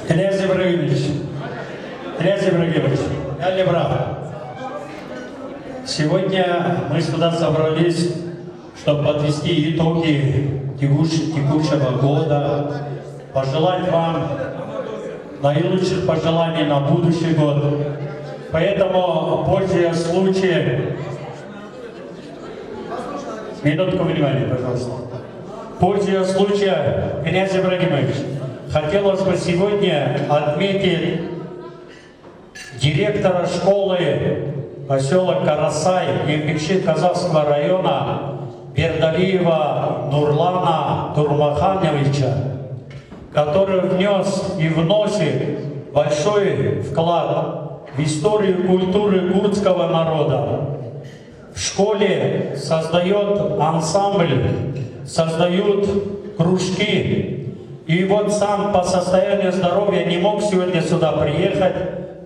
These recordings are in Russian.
Ильяс Ибрагимович, я Лебрав. Сегодня мы сюда собрались, чтобы подвести итоги текущего года, пожелать вам наилучших пожеланий на будущий год. Поэтому, пользуясь случаем, минутку внимания, пожалуйста. Пользуясь случаем, князь Ибрагимович, хотелось бы сегодня отметить директора школы поселок Карасай Ембекши Казахского района Бердалиева Нурлана Турмахановича, который внес и вносит большой вклад в историю культуры курдского народа. В школе создает ансамбль, создают кружки. И вот сам по состоянию здоровья не мог сегодня сюда приехать.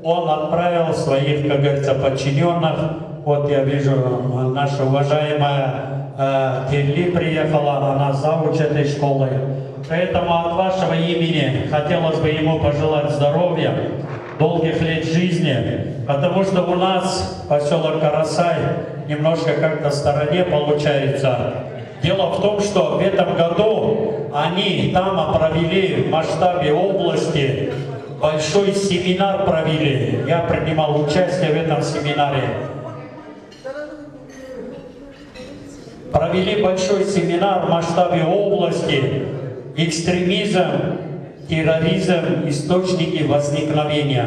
Он отправил своих, как говорится, подчиненных. Вот я вижу, наша уважаемая Терли приехала, она завуч этой школы. Поэтому от вашего имени хотелось бы ему пожелать здоровья, долгих лет жизни, потому что у нас поселок Карасай немножко как-то в стороне получается. Дело в том, что в этом году они там провели в масштабе области большой семинар провели. Я принимал участие в этом семинаре. Провели большой семинар в масштабе области. Экстремизм, терроризм, источники возникновения.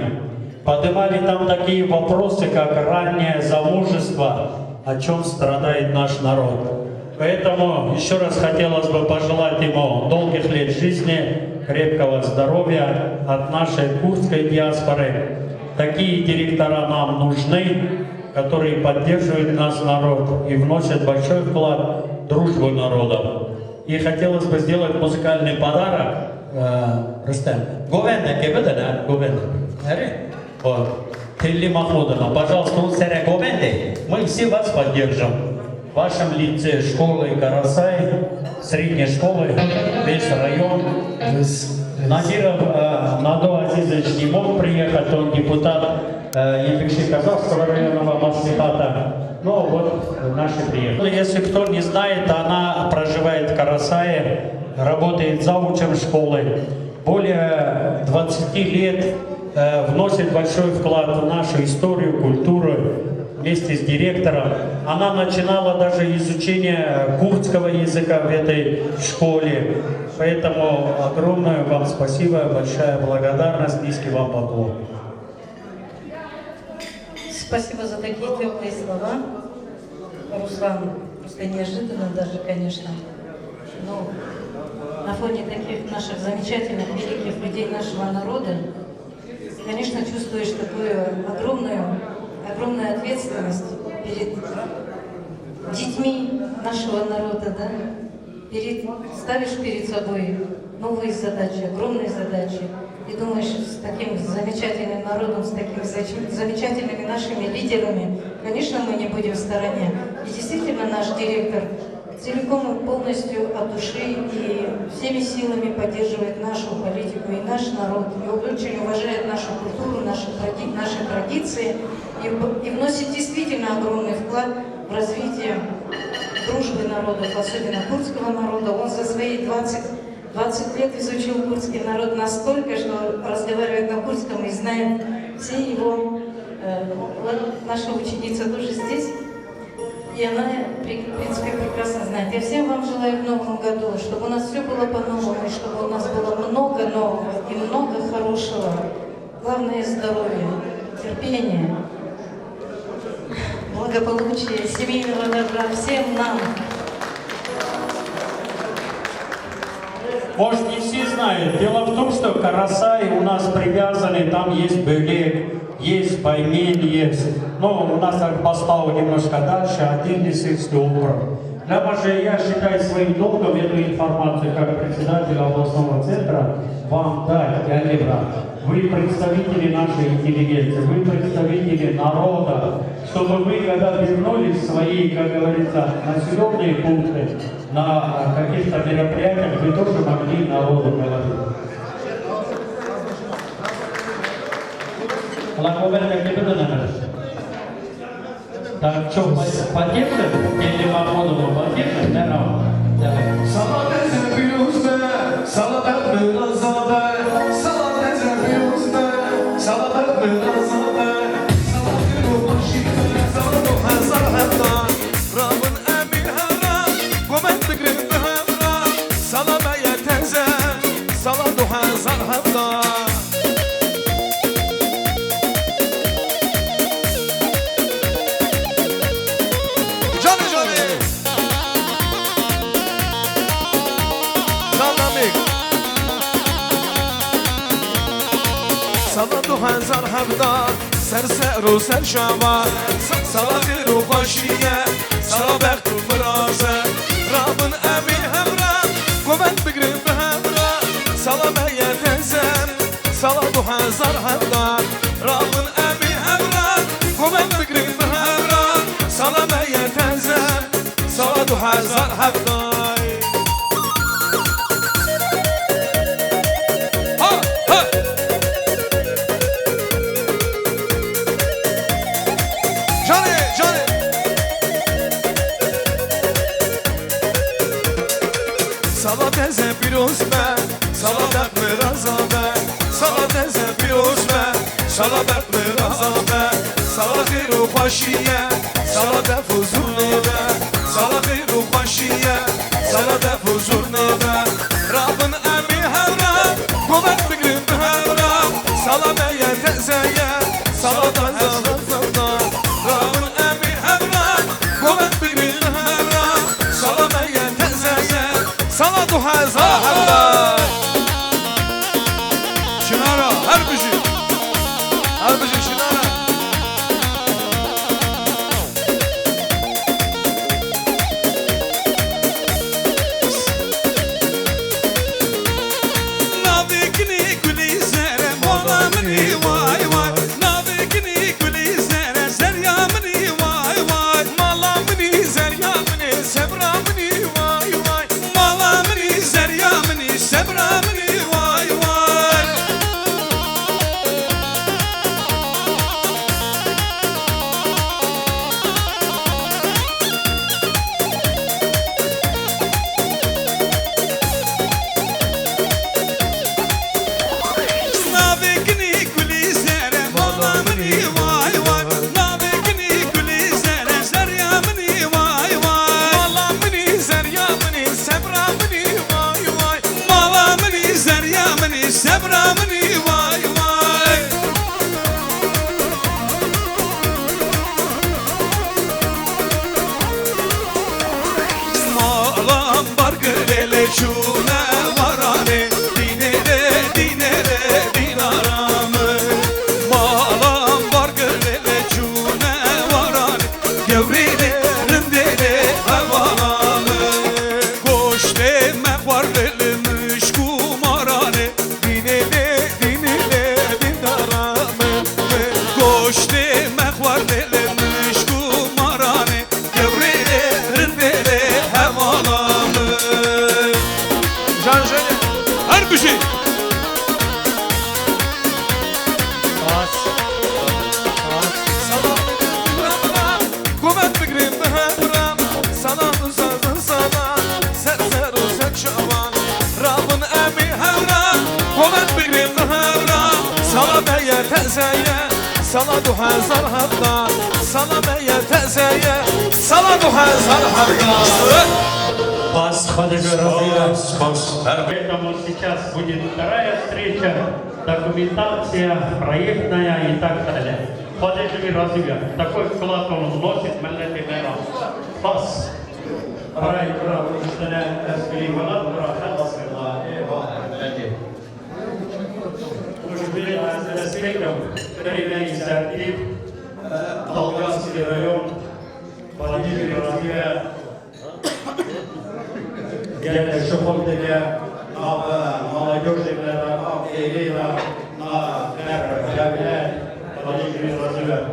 Поднимали там такие вопросы, как раннее замужество, о чем страдает наш народ. Поэтому еще раз хотелось бы пожелать ему долгих лет жизни, крепкого здоровья от нашей курдской диаспоры. Такие директора нам нужны, которые поддерживают наш народ и вносят большой вклад в дружбу народа. И хотелось бы сделать музыкальный подарок. Рустем. Говенда, кебедана, говенда. Вот. Телли Махмудовна, пожалуйста, Говенде. Мы все вас поддержим. В вашем лице школы Карасай, средней школы, весь район. Надиров Надо Азизович не мог приехать, он депутат Ембекши Казахского районного маслихата. Ну вот наши приехали. Если кто не знает, она проживает в Карасае, работает завучем школы. Более 20 лет вносит большой вклад в нашу историю, культуру. Вместе с директором. Она начинала даже изучение курдского языка в этой школе. Поэтому огромное вам спасибо, большая благодарность, низкий вам поклон. Спасибо за такие теплые слова. Руслан, просто неожиданно даже, конечно. Но на фоне таких наших замечательных, великих людей нашего народа, конечно, чувствуешь такую огромная ответственность перед детьми нашего народа, да? Ставишь перед собой новые задачи, огромные задачи, и думаешь, с таким замечательным народом, с такими замечательными нашими лидерами, конечно, мы не будем в стороне. И действительно, наш директор целиком и полностью от души и всеми силами поддерживает нашу политику и наш народ, и очень уважает нашу культуру, наши традиции, и вносит действительно огромный вклад в развитие дружбы народов, особенно курдского народа. Он за свои 20 лет изучил курдский народ настолько, что разговаривает на курдском и знает все его... наша ученица тоже здесь. И она, в принципе, прекрасно знает. Я всем вам желаю в новом году, чтобы у нас все было по-новому, и чтобы у нас было много нового и много хорошего. Главное – здоровье, терпение, благополучия, семейного добра всем нам. Может, не все знают. Дело в том, что Карасай у нас привязаны, там есть Бөлек, есть Баймень, есть. Но у нас Акбастау немножко дальше, отдельный сельский округ. Прямо же я считаю своим долгом эту информацию, как председатель областного центра, вам дать, я не брат. Вы представители нашей интеллигенции, вы представители народа, чтобы вы, когда вернулись в свои, как говорится, населенные пункты, на каких-то мероприятиях, вы тоже могли народу говорить. Лаковерка Кибедана. Так, что, поддержим? Или Махмудову поддержим? Давай. Salat ezberiyuzde, salat etmezade, salat ezberiyuzde, salat etmezade, salat ruhşide, salat hazar hemda, Rabbin emin hemra, gomen fikrin hemra, salat yeteze, salat hazar hemda. Johnny Johnny. Salat و هزار هفدار سر سر و سر شما سلات رو خوشیه سلا بخت و فرازه رابن امین همرا قومت بگریم به همرا سلا بیتزم سلات و هزار هفدار رابن امین همرا قومت بگریم به همرا سلا بیتزم سلات و هزار هفدار Salat eze piroz be, salat etme raza be, salat eze piroz be, salat etme raza be, salat hiru paşiye, salat efuzur nebe, salat hiru paşiye, salat efuzur nebe, Rabbin emi hevra, kuvvet bigrim hevra, salat eye tezeye, salat azal fevda, Rabbin emi hevra, kuvvet bigrim hevra, salat eye tezeye, salat و هزار هفدار شنارا هر بجی شنارا نابکنی گلی زره مولا منی وای وای نابکنی گلی زره زریا منی وای وای مالا منی زریا منی سبرا منی وای وای مالا منی زریا منی سبرا منی وای وای نابکنی گلی زره مولا منی وای وای نابکنی گلی زره زریا منی وای وای مالا منی زریا منی سبرا منی وای وای مالا منی زریا منی سبرا منی وای وای مالام bargıle çune varane dinere dinere dinaramı malam bargıle çune varane gevrine rindere havalamı koş deme varlılmış kumarane dinere dinere dinaramı koş deme varlılmış kumarane gevrine rindere havalamı Can Jene her bir şey Kumet bigrim behemram Sana uzadın sana Ser ser o ser şaban Rabbin emi hevram Kumet bigrim behemram Sana beye tezeye Sana du hazar hafta Sana beye tezeye Sana du hazar hafta Вас фотографировать. Поэтому сейчас будет вторая встреча, документация, проектная и так далее. Поддерживай развитие. Такой вклад он вносит в Меллети Мера. Спас. Рай, брат, üstüne eski imanat, brат, Allah'ın перед аспектом время инициатив Долганский район, Владимир развития Yani şu konuda молодежи, элита, camiler, Vladimir Razıver.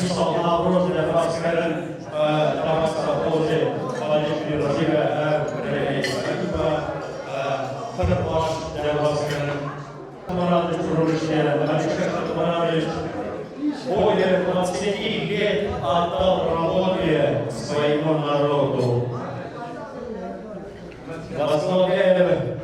İnşallah navruz ile Fransızların Damask'a poze Vladimir Razıver Fırbaş ile Fransızların Шатмурадович Рурышев, Алексей Шатмурадович более 20 лет отдал работе своему народу. Возглавляя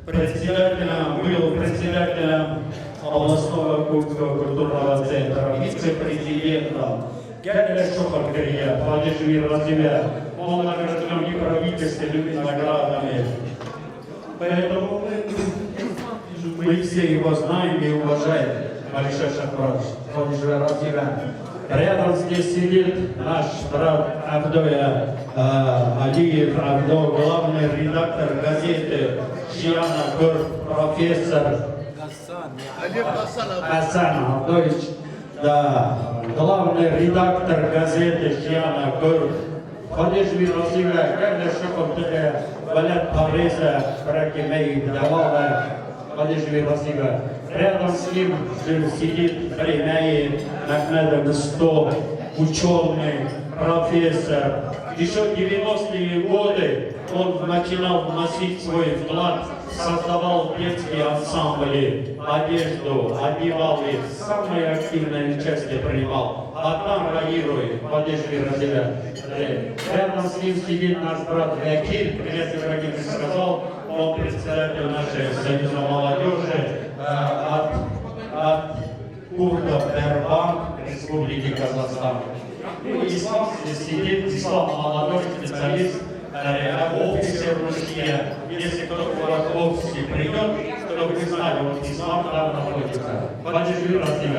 председателем, был председателем областного культурного центра, вице-президентом. Дядя Шухар Грия, Владимир Разделя, он награжден неправительственными наградами. Поэтому мы все его знаем и уважаем. Алексей Шатмурадович, Владимир Разделя. Рядом здесь сидит наш брат Авдоя Алиев Авдо, главный редактор газеты Шияна Гур, профессор Хасан Авдоевич, да, главный редактор газеты Шияна Гур. Владимир Васильевич, когда шоком валят Париза, Бракимей, Давала, Владимир Васильевич. Рядом с ним сидит Премяи Ахмедов 100, ученый, профессор. Еще в 90-е годы он начинал вносить свой вклад, создавал детские ансамбли, одежду, одевал их, самое активное участие принимал. А там роирует, Владимир Васильевич. Рядом с ним сидит наш брат Вякир, Князь Ибрагим сказал, он председатель нашей союза молодежи от Курдов Тербанк Республики Казахстан. Ну, Ислам здесь сидит, Ислам молодой специалист в офисе в России. Если кто-то в офисе придет, чтобы вы знали, вот Ислам там находится. Владимир Васильевич.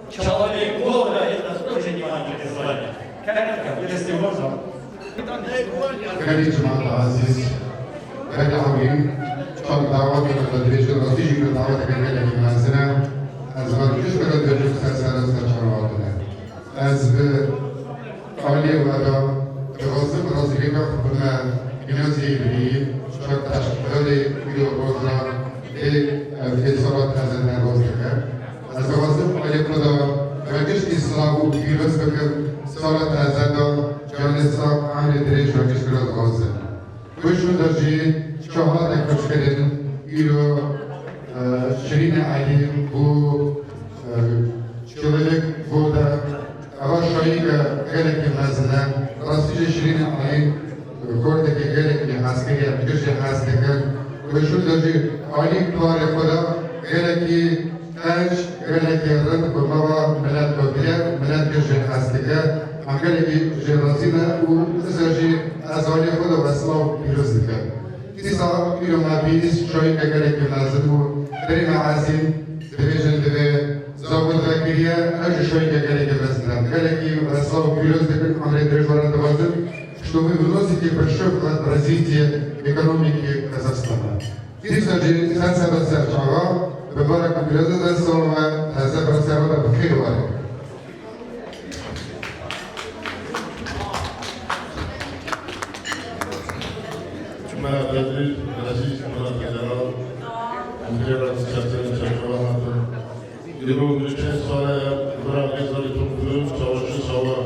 Человек года, это тоже не маленькое звание. Если можно. Kadi Cemaat Aziz, Kadi Avim, çok davet edildi. Direjin Rasici davet edildi menzine. Az vakit kadar direjin sesleri saçmalardı. Az bir Ali ve da Gazım Razilika buna Gimnaziyi çok taşkili video rozda Fetsalat Hazretleri rozdaka. Az Gazım Ali burada Rakiş İslam'ı bir bakım Salat Hazretleri جانسا آن دریج و کشورات غازه. وشو درجی چهار اکش کردن ایرو شرین علی بو چلک بوده. اول شایی که گلک مزنه راستی شرین علی کرده که گلک هسته بکش هسته کن. وشو درجی علی کار خدا گلکی اج گلکی رد بموا ملت بگیر ملت کش هسته کن. Ankara'daki jenerasyona bu sözcü azali kodu basma pirozika. Tisa ilomabiniz şoy kagarek nazım bu derime azim devejen deve zavod vakiriye acı şoy kagarek basma. Kagareki basma pirozika Андрей Дрежваран доводит, что вы вносите большой вклад в развитие экономики Казахстана. Тисячи чава выбора конкретного слова за процесса Бхирвара. Aziz, Murat General, Andrei Ratschatsın Çakıvamatı, Yılın üçün sonra Burakizleri Tunku'nun savaşı sava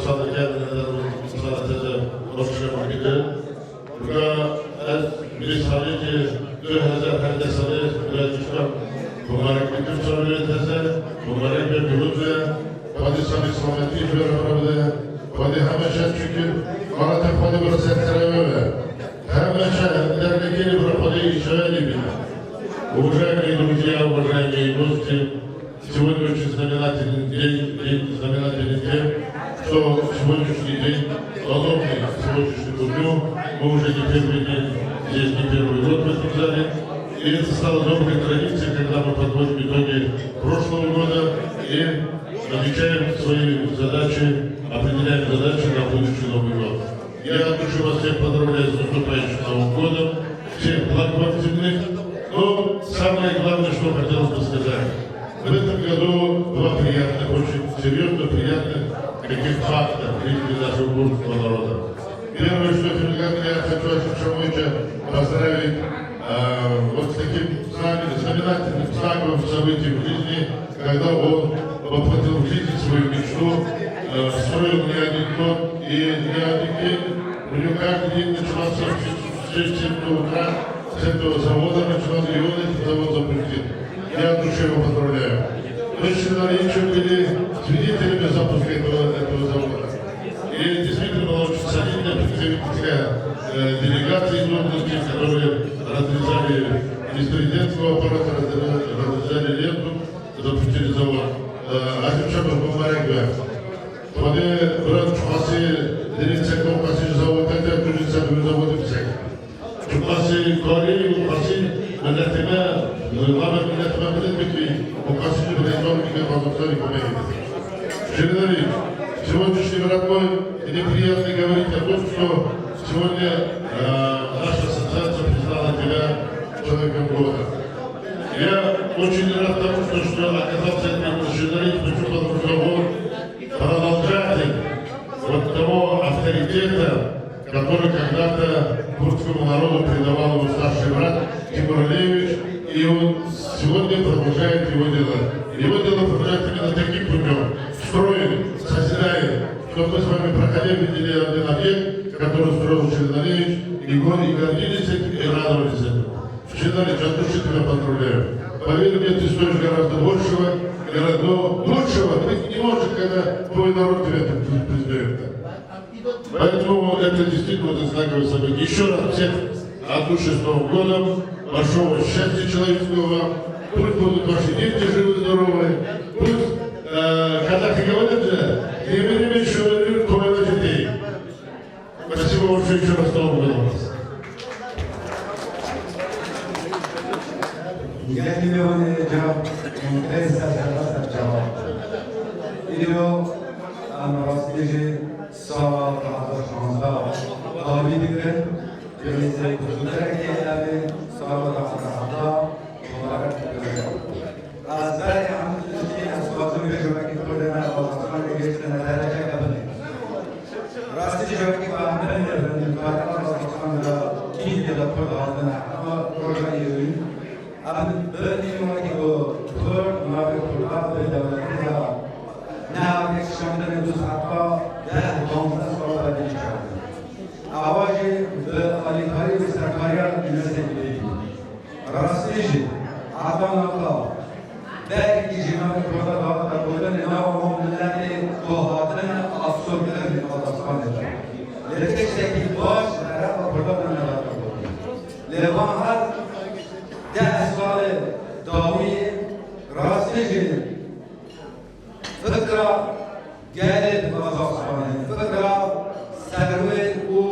Sada geldiler, Roşre Makide. Burada ez bir sadece 2000 herdesali üretmişler. Bunların bütün soruları bunların bir durumda Padişah İslamiyet'i görevli. Vadi hemeşe çünkü bana tepkide bir sektereme hemeşe dergeli bir padi işleri gibi. Уважаемые друзья, уважаемые гости, сегодня очень знаменательный день, что сегодняшний день подобный сегодняшнему дню, мы уже не первый день, здесь не первый год в этом зале, и это стало доброй традицией, когда мы подводим итоги прошлого года и намечаем свои задачи, определяем задачи на будущий Новый год. Я от души вас всех поздравляю с наступающим Новым годом, всех благ вам земных. Но самое главное, что хотелось бы сказать, в этом году два приятных, очень серьезно приятных таких фактов в жизни нашего русского народа. Первое, что я хочу Шамовича поздравить вот с таким знаменательным знаком важном событии в жизни, когда он воплотил в жизнь свою мечту, строил не один год и не один день. У него каждый день начинался в 6-7 утра с этого завода, начинал, и он этот завод запустил. Я от души его поздравляю. Мы с Ильичем были свидетелями запуска этого завода. И действительно была очень солидная представительская делегация из области, которые разрезали из президентского аппарата, разрезали ленту, запустили завод. Азерчанов Бумаренко. Поне брат Чухаси, дирекция компании завода, это дружественный завод и всех. Чухаси Корею, Чухаси, Мелетиме, Мамер Мелетиме Мелетиме, Чухаси Мелетиме Мелетиме. Жирнович, сегодняшний родной и неприятно говорить о том, что сегодня наша ассоциация признала тебя человеком года. Я очень рад тому, что оказался Жирнович, потому что он продолжатель вот того авторитета, который когда-то курдскому народу придавал его старший брат Тимур Алиевич, и он сегодня продолжает его дело. Его дело продолжает именно таким путем, строит, созидает, что мы с вами проходя видели один объект, который строил Жирнович, и гордились этим, и радовались этому. Жирнович, от души тебя поздравляю. Поверь мне, ты стоишь гораздо большего, лучшего быть не может, когда твой народ тебя признает. Поэтому это действительно знаковое событие. Еще раз всех от души с Новым годом, большого счастья человеческого вам. Пусть будут ваши дети живы, здоровы. Пусть, казахи говорят же, не время еще кое детей. Спасибо большое еще раз с Новым годом. یک میلیون جواب ممکن است جواب اینو راستی سال 2016 آبی دیگر جنیز بزرگتر که علمه سال 2017 مبارک کرده از برای همونجوری از بازم به جوابی خورده من آزمان گشتن درجه قبله راستی جوابی با همه نرمید کارم آزمان را کی دیده خورده آزمان اما روزای یوین अब बर्निंग की वो third market खुला है डेवलपमेंट का ना एक शब्द में दूसरा का यह कॉन्फ्रेंस का बजट है आवाज अलिखारी सरकारी यूनिवर्सिटी रास्ते जी आदम का बैग की जीवन में खुदा का बोलने ना वो मिलने को हाथन अफसर के लिए मदद है लेकिन से की बात है खुदा ने लेवा हर ده سال داوی راستش فکر گرد قزاقستان فکر سروی او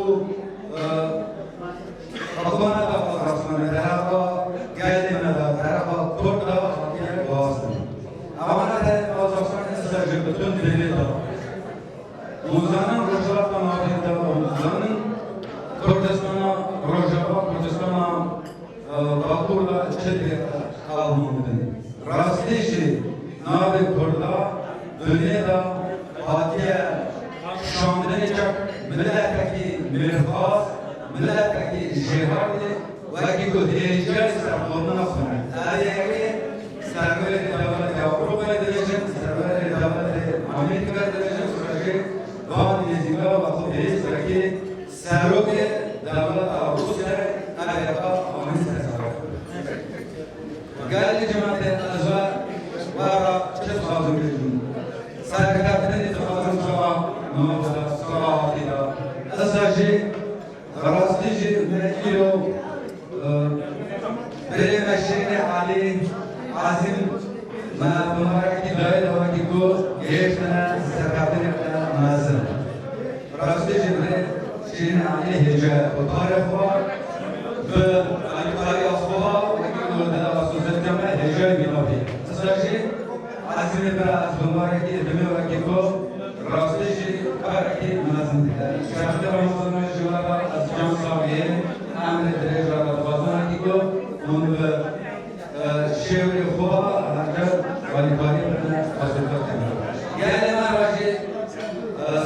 حکومت قزاقستان طرف گرد من طرف کرد خاطر واسطه امانت قزاقستان استرجم بتون دلیل موزانن روجات ماهی دارم موزانن کردستان روجات کردستان Bakır'da çelik kalmadı. Rastlışı nabe Kur'da dünyada Fatih'e şamdanacak milletteki mirfaz, milletteki cihadı ve ki bu diyeceğiz sarılığına sonra. Eğer serveri devlet Avrupa'ya edecek, serveri devlet Amerika'ya edecek sürece Van Yeziga ve Kudüs'e ki serveri devlet Avrupa'ya Amerika قال لي جماعة الأزواج وراء شد خازم الجنون ساكتاتني تخازم سوا موضع صراحة أساجي راستيجي مكيلو بري مشيني علي عازم ما بمراكي دايل وكيكو يشنا ساكتاتني مازن راستيجي بري شيني علي هجاء وطارق وار بأنقاري أصبها هجای بینافی اساسی عزیز برای از بمارکی دمی و کیکو راستشی کارکی منظم دیگر شرط رمضان جوارا از جان ساویه امر درج را بازان کیکو اون به شعر خوبا هنگر ولی کاری بدن حاصل کرده یعنی من راجع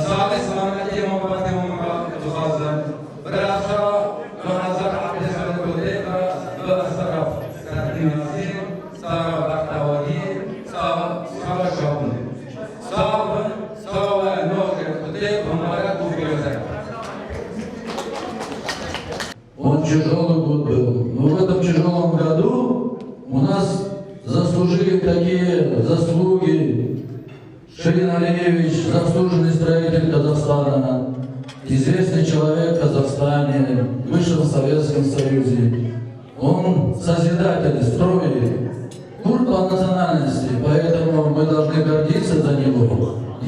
سال سلامتی محبت ممکن تخازن برای افسرا نهزار عبد سال کوده برای افسرا سرطینازی سارا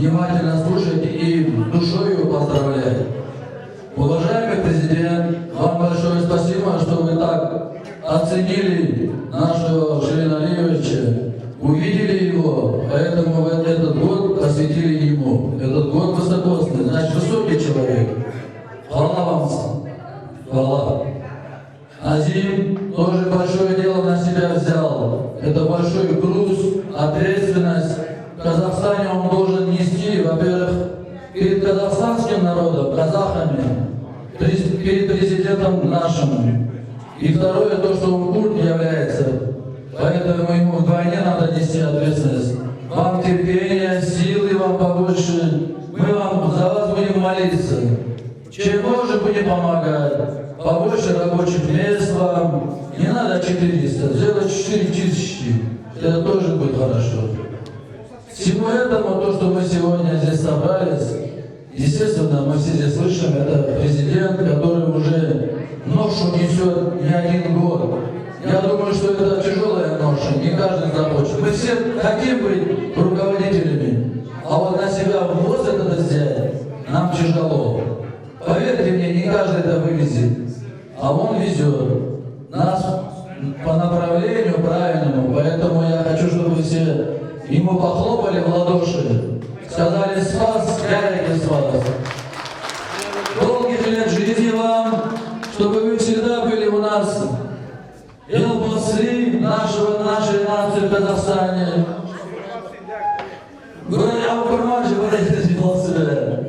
внимательно слушать и душою поздравлять. Уважаемый президент, вам большое спасибо, что вы так оценили нашего Ширина Алиевича, увидели его, поэтому этот год посвятили ему. Этот год высокосный, значит, высокий человек. Хвала вам, хвала. Азим тоже большое дело на себя взял. Это большой груз, ответственность. В Казахстане он должен нести, во-первых, перед казахстанским народом, казахами, перед президентом нашим. И второе, то, что он курд является. Поэтому ему вдвойне надо нести ответственность. Вам терпения, силы вам побольше. Мы вам за вас будем молиться. Чем можем, будем помогать. Побольше рабочих мест вам. Не надо 400, сделать 4000. Это тоже будет хорошо. Всему этому, то, что мы сегодня здесь собрались, естественно, мы все здесь слышим, это президент, который уже ношу несет не один год. Я думаю, что это тяжелая ноша, не каждый захочет. Мы все хотим быть руководителями, а вот на себя ввоз это взять нам тяжело. Поверьте мне, не каждый это вывезет, а он везет нас по направлению правильному. Поэтому я хочу, чтобы вы все ему похлопали в ладоши, сказали «Спас, Гарри, спас». Долгих лет жизни вам, чтобы вы всегда были у нас элбасы нашей нации в Казахстане. Говоря о формате, вы сделал себя.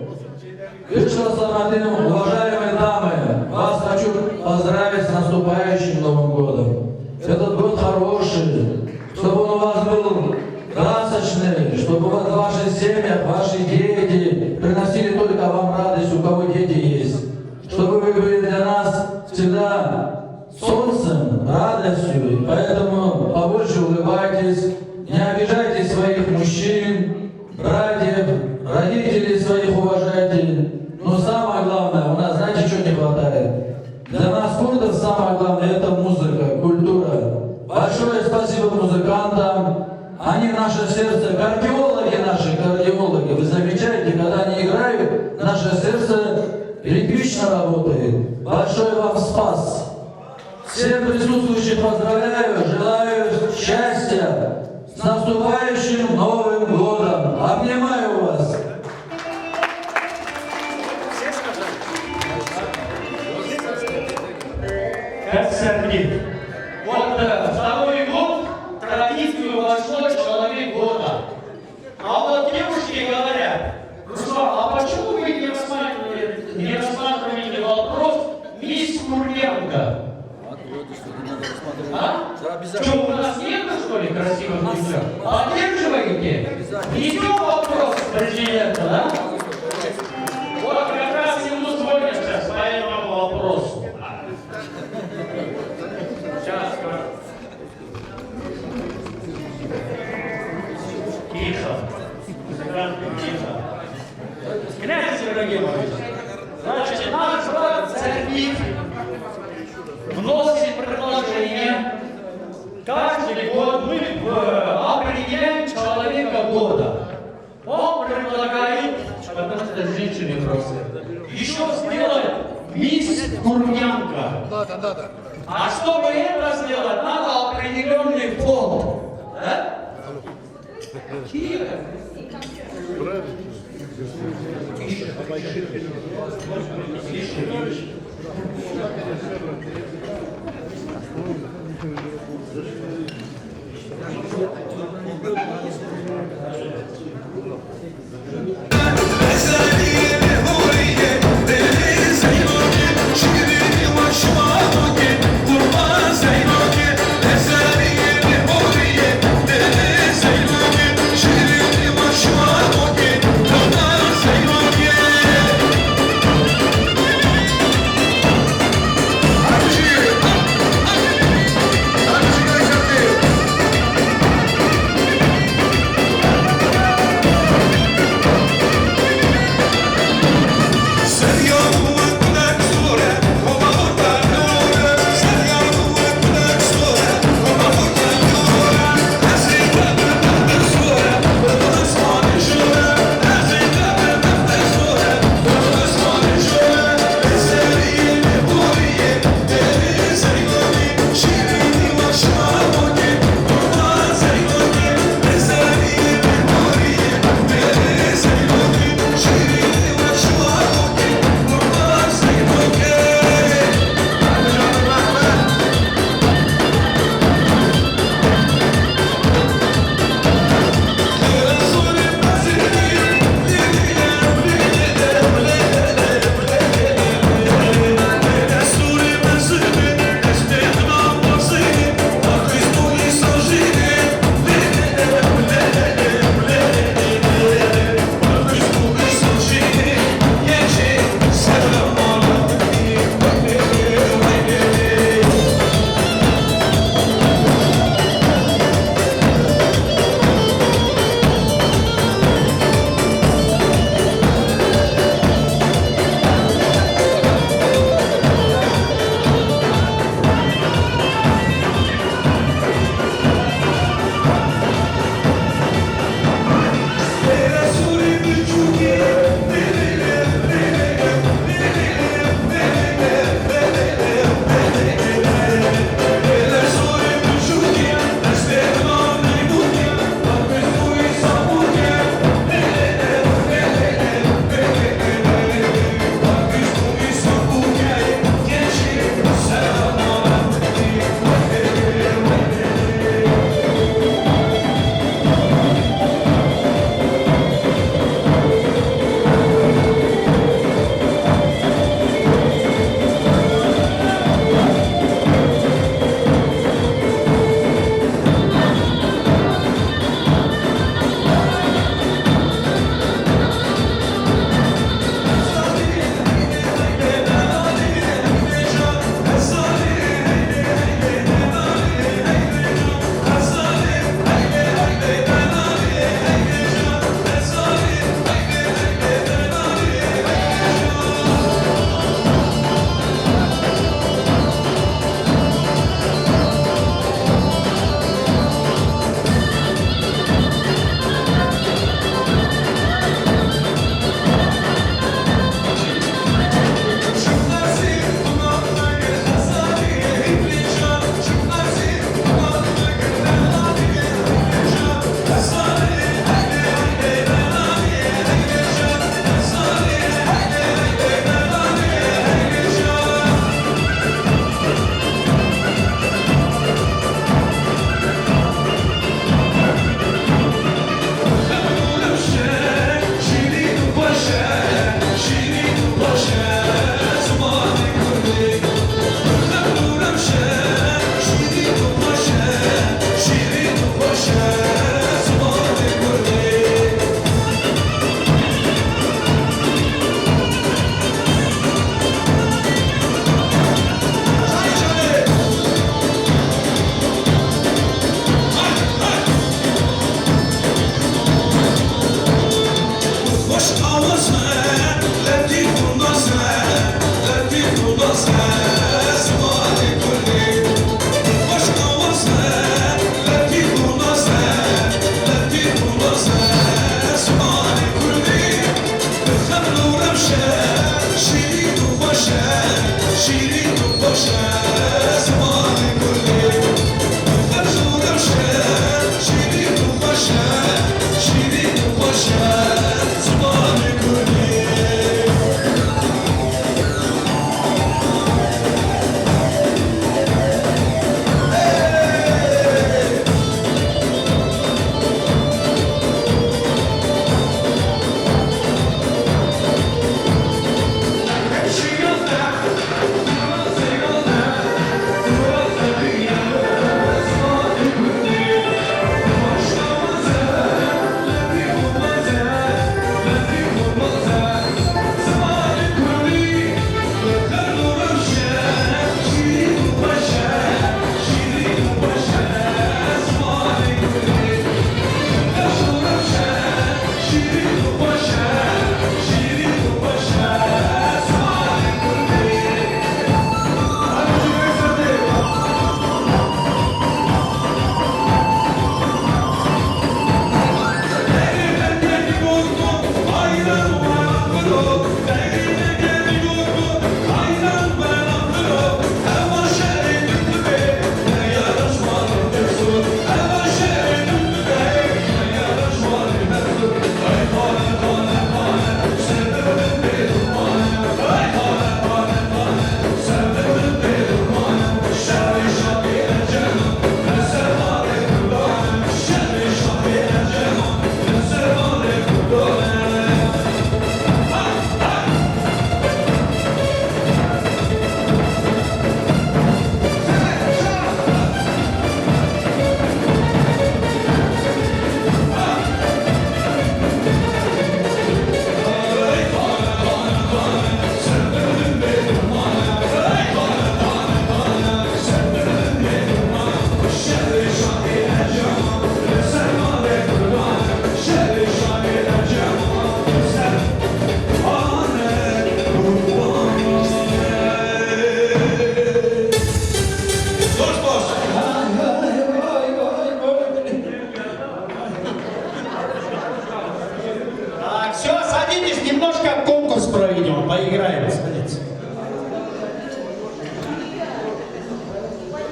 Уважаемые дамы, вас хочу поздравить с наступающим Новым годом. Этот год хороший, чтобы он у вас был красочный, чтобы в ваших семьях, ваши дети приносили только вам радость, у кого дети есть. Чтобы вы были для нас всегда солнцем, радостью. Поэтому побольше улыбайтесь, не обижайте своих мужчин, братьев, родителей своих уважайте. Но самое главное, у нас, знаете, что не хватает? Для нас, курдов, самое главное – это музыка, культура. Большое спасибо музыкантам. Они наше сердце, кардиологи наши, кардиологи. Вы замечаете, когда они играют, наше сердце ритмично работает. Большой вам спас. Всех присутствующих поздравляю, желаю счастья. С наступающим Новым годом. Обнимаю вас. Как Сергей. Вот второй год традицию вошло человек года. А вот девушки говорят: Руслан, а почему вы не рассматриваете вопрос мисс Курленко? А? Что, у нас нет, что ли, красивых девушек? Поддерживаете? Идем вопрос президента, да? Вот как раз ему звонят сейчас по этому вопросу. Сейчас. Тихо. Тихо. Князь Ибрагимович, значит, наш брат Царьбит вносит предложение. Каждый год мы определяем человека года. Он предлагает, потому что это женщины просто, еще сделать мисс Курнянка. А чтобы это сделать, надо определенный фонд. Да? Тихо. Thank you.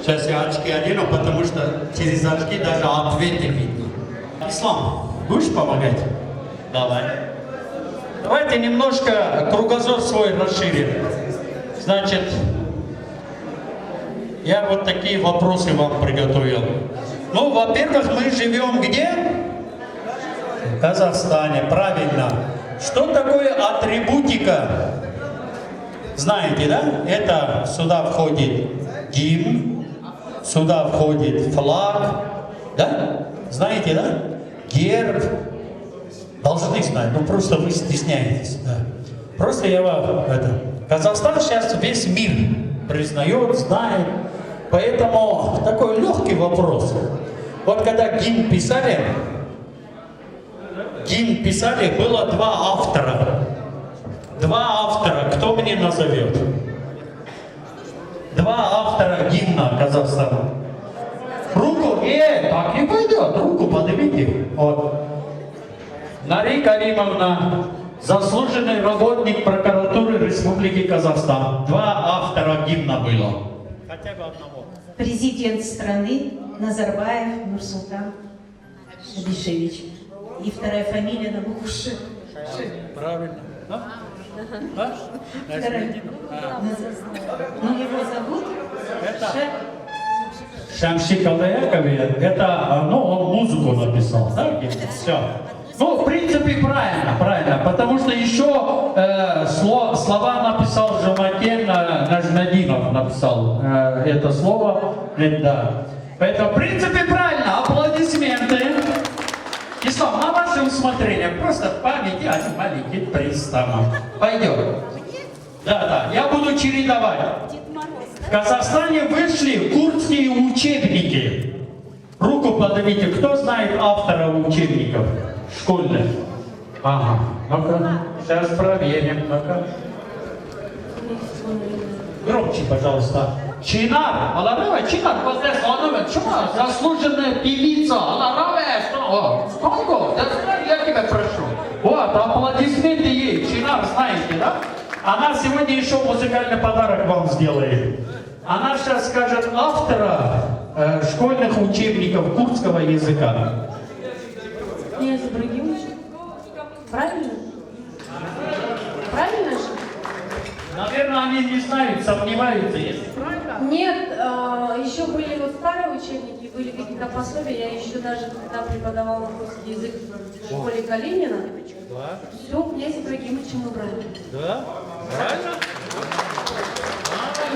Сейчас я очки одену, потому что через очки даже ответы видно. Ислам, будешь помогать? Давай. Давайте немножко кругозор свой расширим. Значит, я вот такие вопросы вам приготовил. Ну, во-первых, мы живем где? В Казахстане, правильно. Что такое атрибутика? Знаете, да? Это сюда входит гимн, сюда входит флаг, да? Знаете, да? Герб. Должны знать, ну просто вы стесняетесь. Да. Просто я вам Казахстан сейчас весь мир признает, знает. Поэтому такой легкий вопрос. Вот когда гимн писали, было два автора. Кто мне назовет? Два автора гимна Казахстана. Руку, так не пойдет, руку поднимите. Вот. Нари Каримовна, заслуженный работник прокуратуры Республики Казахстан. Два автора гимна было. Хотя бы одного. Президент страны Назарбаев Нурсултан Абишевич. И вторая фамилия на букву Ш. Правильно. Ну, его зовут Шамши Калдаякове, это, он музыку написал, да? Все. Ну, в принципе, правильно, потому что еще слова написал Жумакен Нажмадинов, написал это слово, да. Поэтому, в принципе, правильно, аплодисменты. Ислам, на ваше усмотрение, просто в памяти один маленький приз там. Пойдет. Да, я буду чередовать. В Казахстане вышли курдские учебники. Руку поднимите, кто знает автора учебников школьных? Ага, ну-ка, сейчас проверим, ну-ка. Громче, пожалуйста. Чинар, Алараве, Чинар, заслуженная певица, Алараве, сколько? Я тебя прошу. Вот, аплодисменты ей, Чинар, знаете, да? Она сегодня еще музыкальный подарок вам сделает. Она сейчас скажет автора школьных учебников курдского языка. Князь Ибрагимович. Правильно? Правильно же? Наверное, они не знают, сомневаются, если правильно. Нет, еще были вот старые учебники, были какие-то пособия. Я еще даже когда преподавала русский язык в школе Калинина, все князь Ибрагимовичем убрали. Да? Правильно?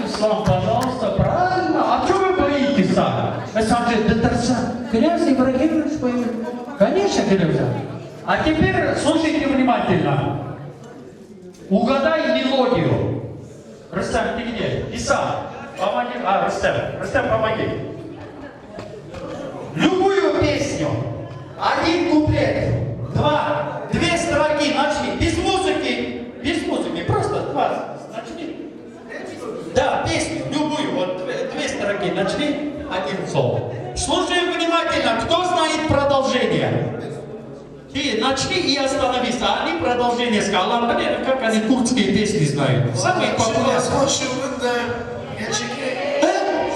Ислам, пожалуйста, правильно. А что вы боитесь, Вы сам же князь Ибрагимович поет. Конечно, Кирилл. А теперь слушайте внимательно. Угадай мелодию. Рустам, ты где? Иса, помоги. Рустам, помоги. Любую песню. Один куплет. Две строки начни. Без музыки. Просто два. Начни. Да, песню. Любую. Вот две строки. Начни. Один слово. Слушаем внимательно. Кто знает продолжение? Ты начни и остановись, а они продолжение сказали. Как они курдские песни знают. Самые популярные.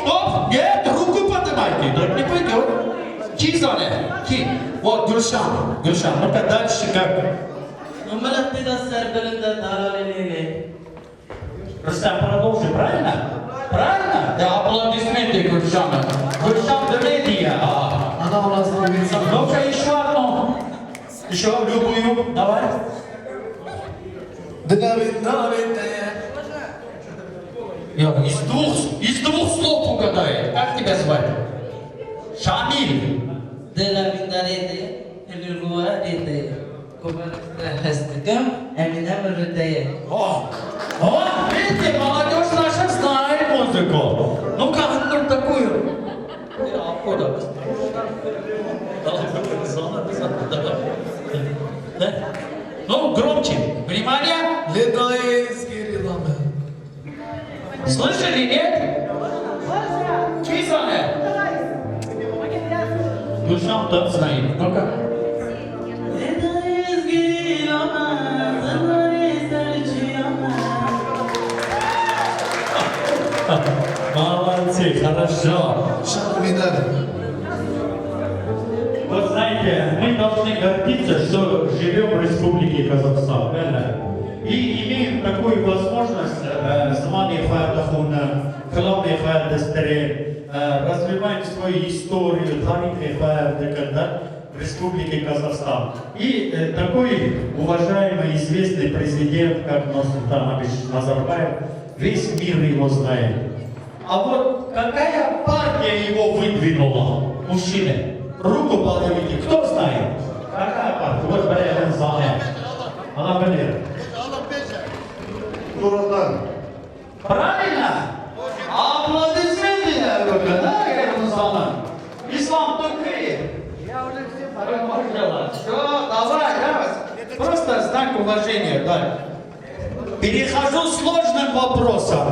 Стоп! Нет, руку поднимайте, так не пойдет. Кизане, вот Гульшан. Ну-ка дальше как? Рустам, продолжи, правильно? Правильно? Да, аплодисменты Гульшана. Гульшан Демедия. Она у нас Ну-ка еще одну. Еще любую, давай. Из двух слов угадает. Как тебя звать? Шамиль. Видите, молодежь наша знает музыку. Ну как там такую? Откуда? Ну, громче. Внимание. Слышали, нет? Кизане. Гульшан тот знает. Ну-ка. Молодцы, хорошо. Вот знаете, мы должны гордиться, что живем в Республике Казахстан, правильно? И имеем такую возможность, знания файлдахуна, главные файлдастеры, развиваем свою историю, тарихи файлдахуна в Республике Казахстан. И такой уважаемый, известный президент, как Нурсултан Абишевич Назарбаев, весь мир его знает. А вот какая партия его выдвинула, мужчины? Руку поднимите, кто знает? Какая партия? Вот Барян знает. Она говорит. Нуротан. Правильно? Аплодисменты, да, Нурсултан? Ислам Туркии. Все, давай, просто знак уважения, да. Перехожу к сложным вопросам.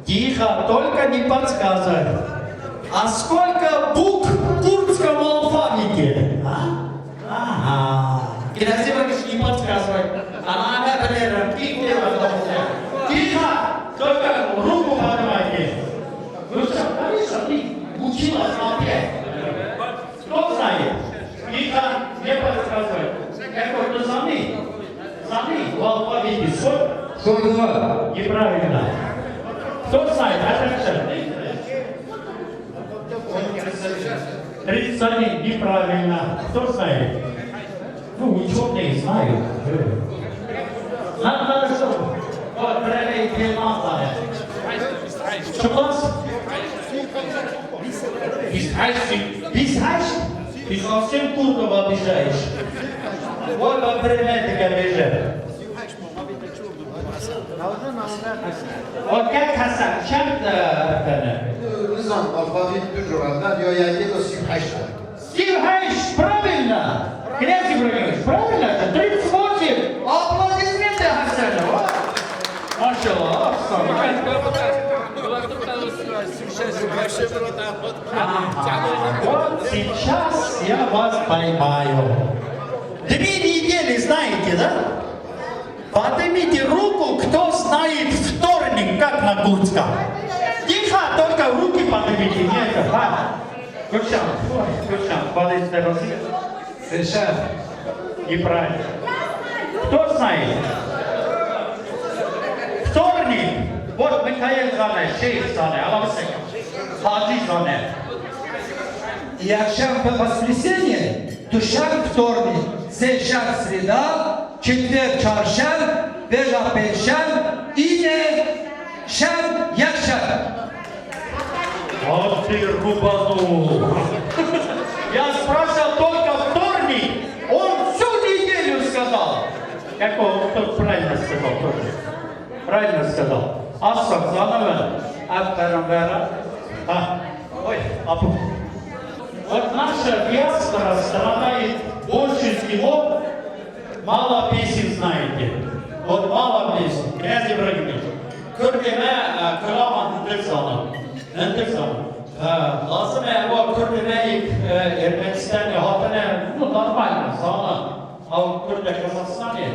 Тихо, только не подсказывай. А сколько букв в курдском алфавите? Ага. Красиво не подсказывай. Она говорит, тихо, только руку поднимайте. Вы что, конечно, ты училась опять. Кто знает? Тихо, не подсказывай. Какой-то заны в алфавите. 42. Неправильно. Кто знает? Отвечай. 31. Неправильно. Кто знает? Ну, ученые знают. Надо, чтобы... Вот, проверить надо. Что класс? Бисхайш? Ты совсем курдов обижаешь. Вот, по предмету обижаешь. Вот как Хасан, чем Nizam alfabet düzüranda diyor ya gel o siphaşla. Сивхайш, правильно? Князь Ибрагимович, правильно? 38. Аплодисменты Хасану. Машаллах. Вот сейчас я вас поймаю. 2 недели знаете, да? Поднимите руку, кто знает вторник, как на курдском. Тихо, только руки поднимите. Нет, Гульшан, подойдите, Эльшан. неправильно. Кто знает? Вторник. Вот Михаил знает, Шейх знает, Аллахсекам. Хаджи знает. Якшам по воскресенье, душан вторник, сельшан среда, четверг чаршан, пежа пельшан, ине шан якшан. Вот ты рубанул. Я спрашивал только вторник. Он всю неделю сказал. Кто правильно сказал тоже? Правильно сказал. Асфак заново. Аппарамбера. Ой, вот наша диаспора страдает больше всего. Мало песен знаете. Вот мало песен. Князь Ибрагимович. Күрдеме кыламан интексана. Lazım o Kürt'e Ermenistan'ı hatine нормально, sana. А Kürt'e Kazakhstan'ı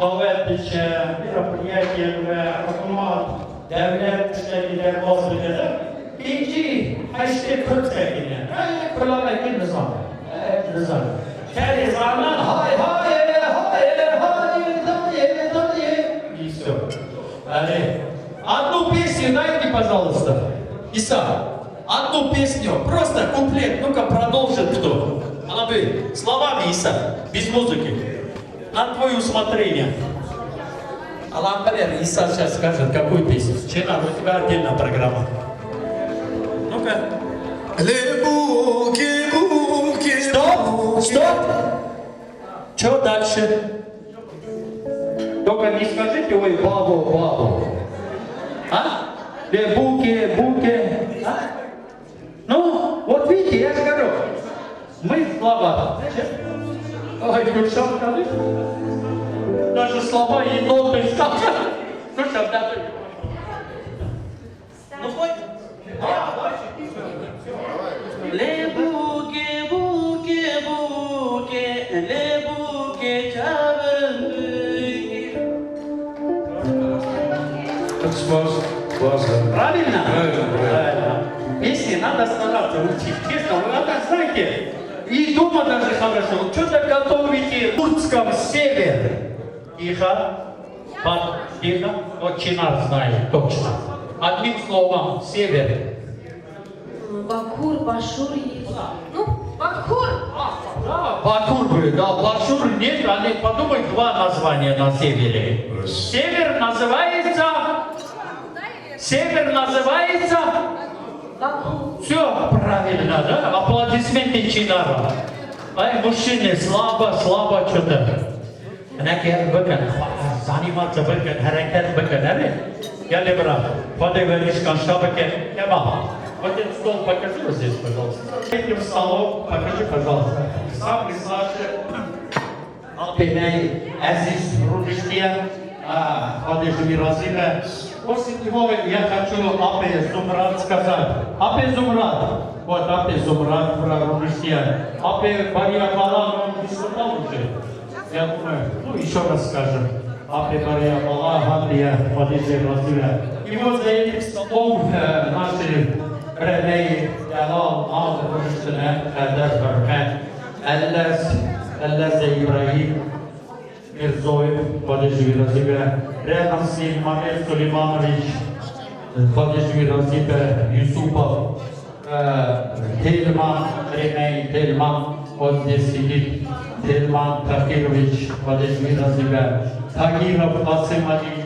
davetçi merapiyatı ve hükümet devlet güçleriyle vazgeçti. İkinci, işte Kürt'e kılamak nizam. Nizam. Her zaman hay и все. Одну песню дайте, пожалуйста. Иса. Одну песню, просто куплет, ну-ка продолжит кто. Она бы словами, Иса, без музыки. На твое усмотрение. Аламбалер, Иса сейчас скажет, какую песню. Чена, у тебя отдельная программа. Ну-ка. Стоп! Что дальше? Только не скажите, ой, бабу. А? Буки. А? Ну, вот видите, я же говорю, мы слова. Ой, Гульшан, скажи. Даже слова еноты скажут. Гульшан, даже. Ну, хоть. Правильно? Правильно. песни надо стараться учить. Честно, вы это знаете. И дома даже хорошо. Что-то готовите в Турцком север. Тихо. Тихо. Вот Чинар знает точно. Одним словом, север. Бакур, Башур есть. Ну, Бакур. Да, Бакур, да, Башур нет, они подумают два названия на севере. Север называется... Все правильно, да? Аплодисменты Чинара. Ай, мужчины, слабо что-то. Заниматься бэкэн, характер бэкэн, я ли брат, подай варишкан, шабакен, я мама. Вот этот стол покажи вот здесь, пожалуйста. Этим столом покажи, пожалуйста. Самый старший, Алпиней, Азиз, Рудиштия, Хадыш Миразиля. После него я хочу Апе Зумрад сказать. Апе Зумрад. Вот Апе Зумрад, Рудиштия. Апе Бария Бала, он выступал уже. Я думаю, ну еще раз скажем. Апе Бария Бала, Хадия, Хадыш Миразиля. И вот за этим столом наши Реней, Ялал, Мал, Рудиштия, Хадар Бархан, Аллас Ибрагим, Мирзоев, Хадыш Миразиля. Рядом с ним Мамед Сулейманович, Хадыш Миразиля, Юсупов, Тельман, Реней, Тельман, вот здесь сидит. Тельман Такирович, Хадыш Миразиля, Тагиров Асим Алиевич,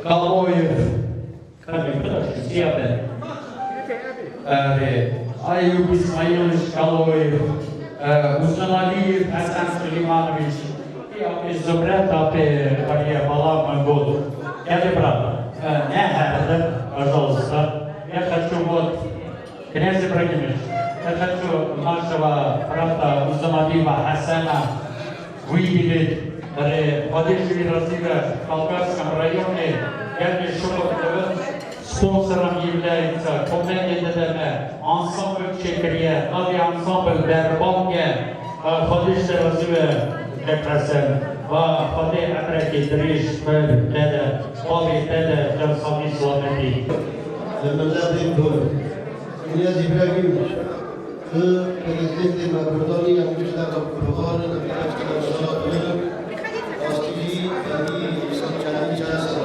Калоев, Аюб Исмаилович Калоев, Узаналиев Хасан Сулейманович, и Апе Зумрад, Апе Бария Бала, Монгол. Я ли брат? Пожалуйста. Я хочу вот, князь Ибрагимович, я хочу нашего брата Узаналиева Хасана выделить в Хадыш Миразиля в Болгарском районе. Я лишь спонсором является Комендедеме, ансамбль Чекрия, авиаансамбль Бербанге, Хадыш Миразиля Декрасен, Хаде Акреки Дриш, Деде, Баби Деде, Джамсами Сламети. Князь Ибрагимович, президент Македонии, Амгишна Капургон, Астили, Ани, Санчани Часа.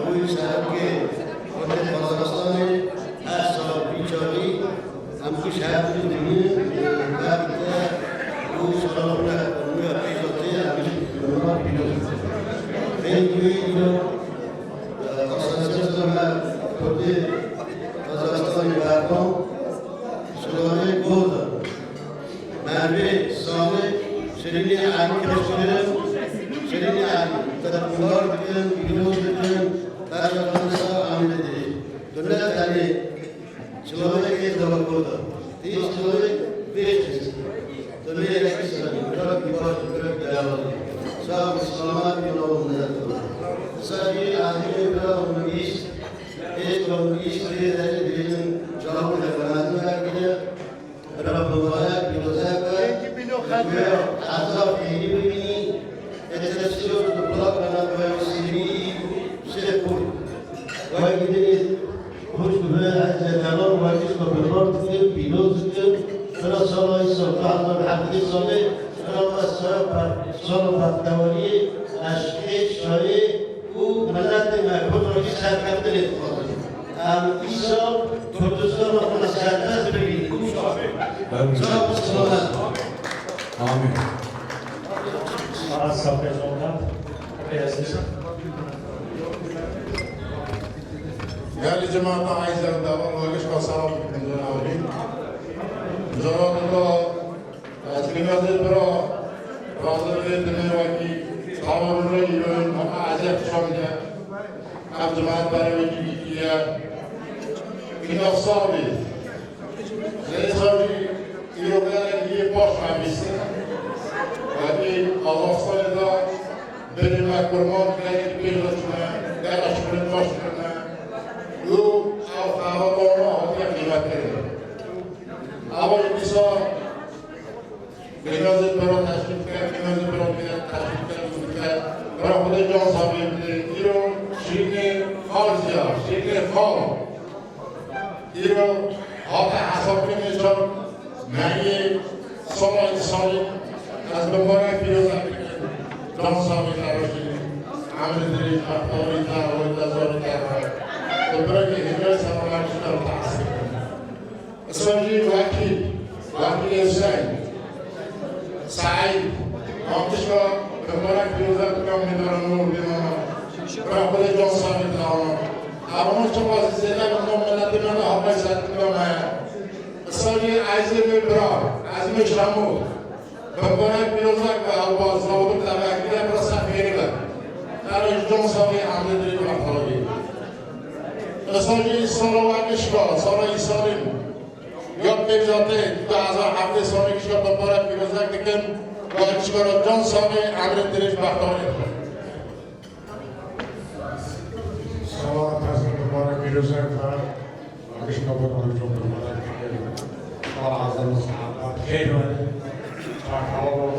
Вы знаете, в Казахстане, Аса Бичари, Амгишна Капургон, Yani cemaat aizler davam olmuş kasam kundunavi. Zamanında aslimadır bro. Razılı dinlewaki kavurlu yön ama azep şomda. Am cemaat barawiki ya. Kinosavi. Zesavi yollara diye başlamıştı. Yani Allah'ta benim kurban gelip bir başına, karışımın başına. Bu havalarına ortaya kıymetleri. Ama bisa biraz bero teşvikler, biraz bero teşvikler, bırakmadı can sahibi, iro şirke harcaya, şirke fal, ایرو آت حسابی میشد معنی سوال سالی از بمبارک پیروزه بکن جان سامی تراشی عمل دریج مطمئنی تاوی دزاری تاوی ببرای هجای سلامت شدن تحصیل اسلامی وکیل حسین سعید آمتشا بمبارک پیروزه بکن میدارم نور بیمانم برای خود جان سامی تاوی همون شما زیده بکنم ملت من آقای ساعت کنم اسلامی عزیزی برای عزیزی شمو بمبارک پیروزه و آواز نبود تبعیده برای سفیری بکن در جان سامی عمل دریج مطمئنی اسلامی سالوان شما سالای سالیم یاد بگذاته 2007 سالی کشور بمبارک پیروزه بکن و کشور جان سامی عمل دریج مطمئنی سلام از مبارک پیروزه و کشور بمبارک و عزم صحابت خیر و شاکر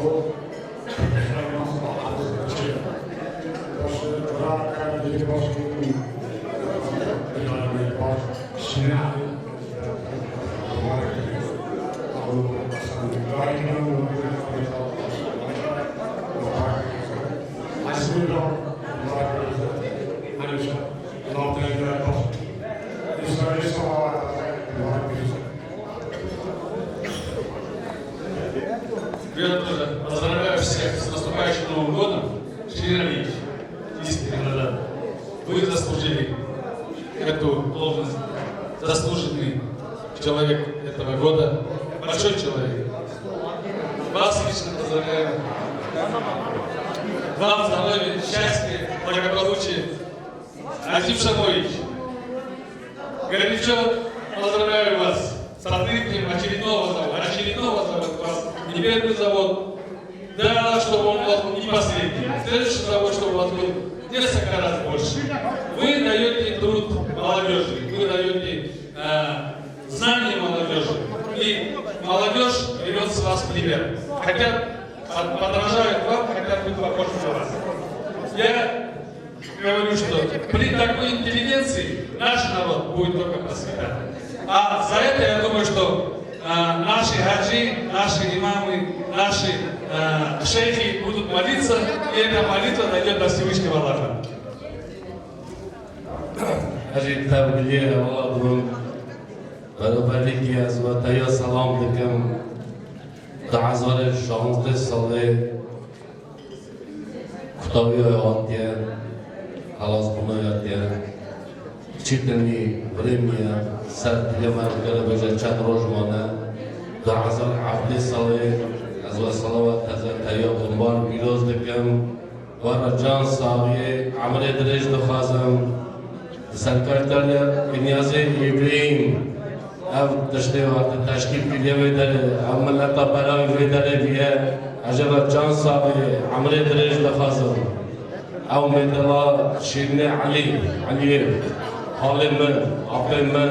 Я тоже поздравляю всех с наступающим Новым годом. Шрин Ильич, искренне, вы заслужили эту должность, заслуженный человек этого года, большой человек. Вас лично поздравляю. Вам здоровья, счастья, благополучия. Азим Шамович, горячо поздравляю вас с открытием очередного завода. Вас не первый завод, да, чтобы он у вас был не последний. Следующий завод, чтобы у вас был несколько раз больше. Вы даете труд молодежи, вы даете знания молодежи. И молодежь берет с вас пример. Хотят, подражают вам, хотят быть похожи на вас. Я говорю, что при такой интеллигенции наш народ будет только процветать. А за это я думаю, что наши хаджи, наши имамы, наши шейхи будут молиться, и эта молитва дойдет до Всевышнего Аллаха. Ажи табгили Аллаху барабарики аз ватая салам дикам дазваре 16 сали Худая отдя халас бунаяття читани времени сад ямар гарабажа чадрожмана дазвар 17 сали аз ва салават тазатая бумбар бироз дикам вара жан саги амре дрэж дохазам سرکردن نیازی ابراهیم او داشته وقت تشکیل پیله داره او ملتا برای داره بیه عجب جان صاحب عمره درج لخازم او مدلا شیرین علی حال من عقل من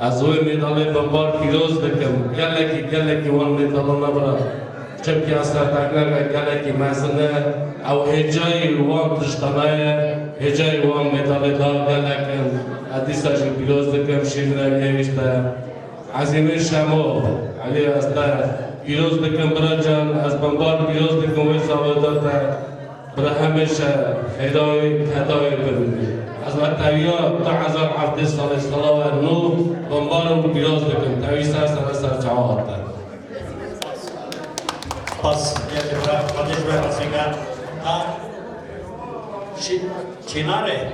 از اوی مدال بمبار پیروز دکم گلکی وان مدلا نبرا چم که اصلا تکنه گلکی مزنه او هجای وان دشتنه هجای وان مدال دار گلکن حدیثش پیروز دکم شیرین علیه عظیم شما علی اصلا پیروز دکم برا جان از بمبار پیروز دکم وی سوادات برا همیشه هدای ببینی از وقتاویا 2007 سال صلاح نو بمبار پیروز دکم تاوی سر جواب Pas, поддерживаю вас всегда. Чинаре?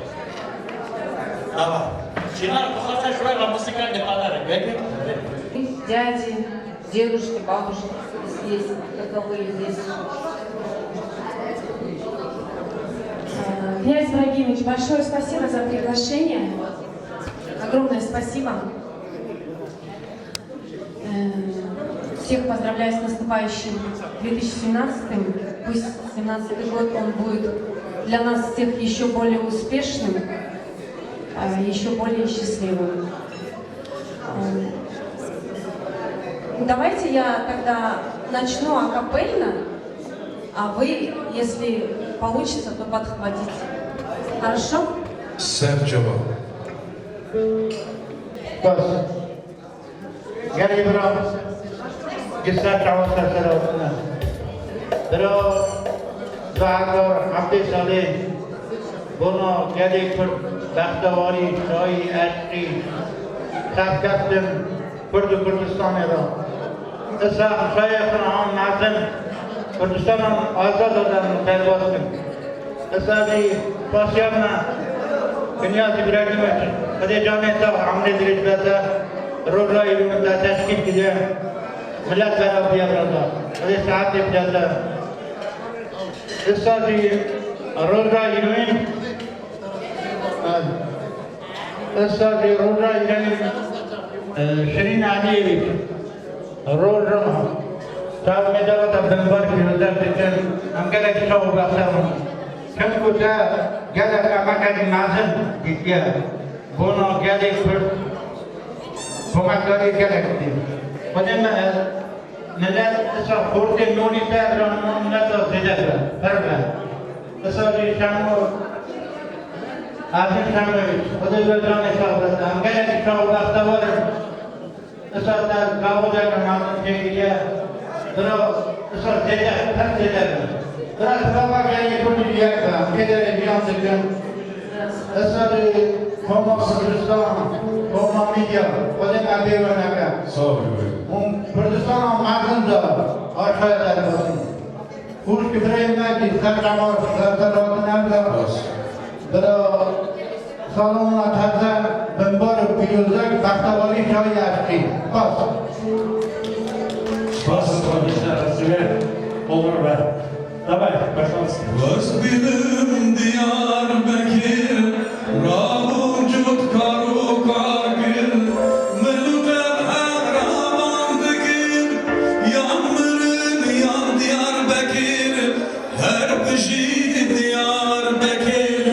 Давай. Чинаре, послушай, что я музыкальный подарок. Дяди, дедушки, бабушки здесь, таковые здесь. Князь Ибрагимович, большое спасибо за приглашение. Огромное спасибо. Всех поздравляю с наступающим 2017-м. Пусть 2017 год он будет для нас всех еще более успешным, еще более счастливым. Давайте я тогда начну акапельно, а вы, если получится, то подхватите. Хорошо? Серджево. بس قال برا قصة عوضة سلوكنا برا زعلوا عبد صالح بنا قال كل بختواري شاي أشقي خب كفتم کرد کردستان را اصلا شایخ عام نعزم کردستان آزاد دادن پیروز کن اصلا دی پاسیابنا کنیاتی برای نمیشه خدای جامعه تا عمل درج بسا رو رای رو من تشکیل کده ملت برای بیابرده خدای ساعتی بجازه اصلا دی رو رای روین اصلا دی رو رای روین شرين علي رول رمح تاب مدوة بنبار في وزارة الجن هم قالك شو بأسامه كم كتا قالك أماكن المعزن تتيا بونا قالك فرد بوما قالك قالك ودما ملات اسا خورت نوني تابرا ملات زدابرا فربا اسا جي شامو آخر شاموش ودي بدران شاورت هم قالك شو بأسامه اصل کاغذ نام چیزیه درو اصل چیزه هر چیزه درو سبب که کوچی دیگر کام که در ایران سکن اصل قوم کردستان قوم میدیا خودم آبی و نکرد اون کردستان آمدن دار آشای دار بودن پول که برای نگی سرکامور سرکامور نمی‌دار درو سالون تازه بنبار پیروزک بختواری شای اشکی باز конечно, развивает полмурва. Давай, пожалуйста. Özbilim Diyarbakır, Rabuncut karu kargır, Mülüten Hemramandıgır, Yanmırın yan Diyarbakır, Her bışı Diyarbakır,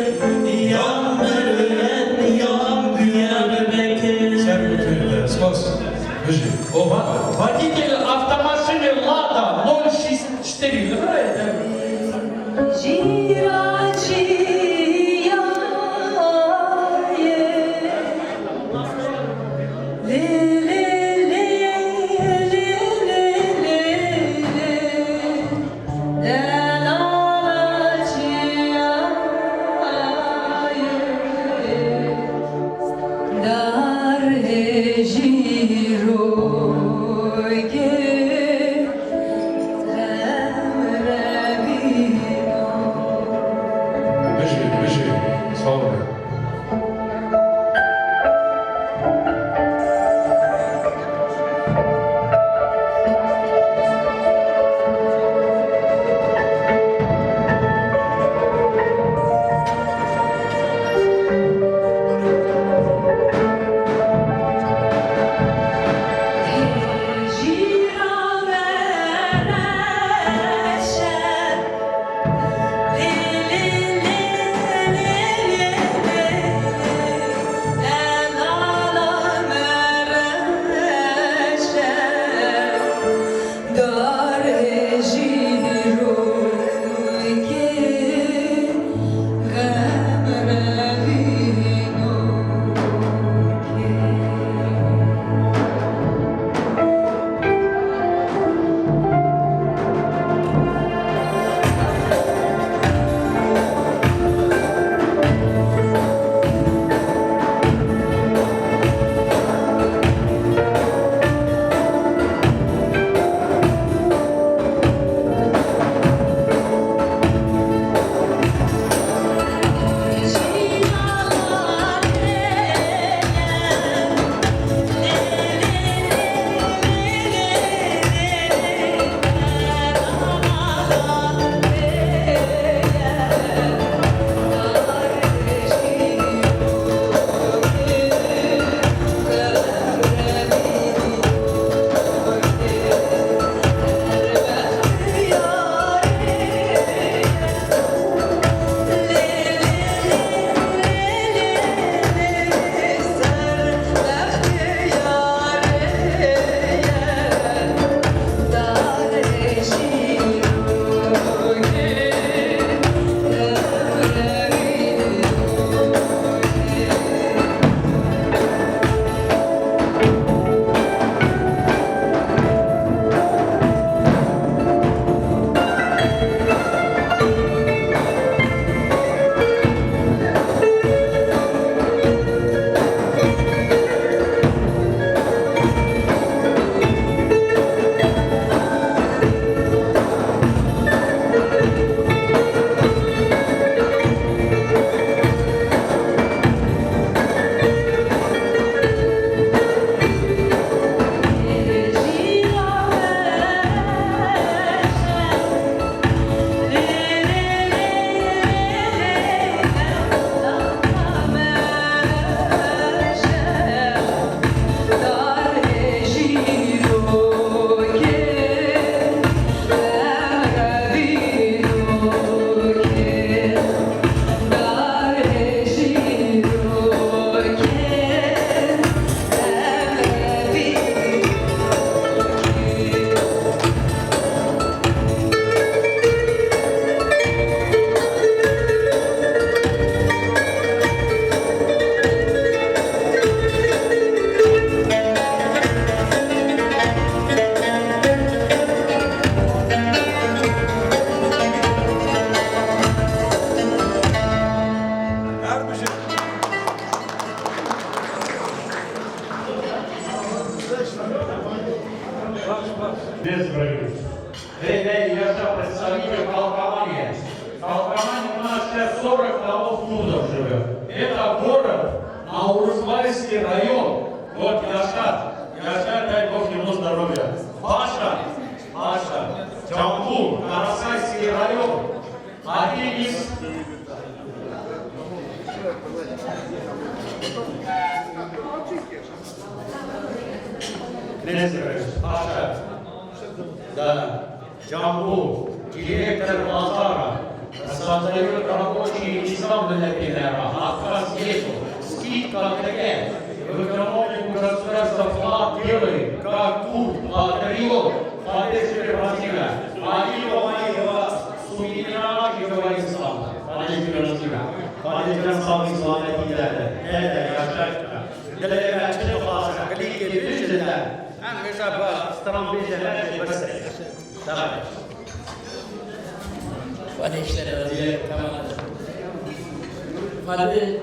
Yanmırın yan Diyarbakır. Sen bütün spos, bışı. Водитель автомашины «Лада» 064, это? Giro, Безбраюсь. Я представитель Калкамании. В Калкамане у нас сейчас 40 домов курдов живет. Это город, Наурызбайский район. Вот Яшат, дай Бог ему здоровья. Паша, Джамбул, Карасайский район. Один из... Паша, да, Джамбул, директор базара, создает рабочие места для пионера, отказ нету, скидка ТГ. В экономику государства вклад делает, как тут, патриот, поддерживает Россия. Они его суммировали, говорит сам, поддерживает Россия. Поддерживает сам ислам и далее. Это Яшатка. Для этого класса, какие вещи, أنا مش عارف استرام بيجي بس تمام وأنا إشتري رجال كمان فدي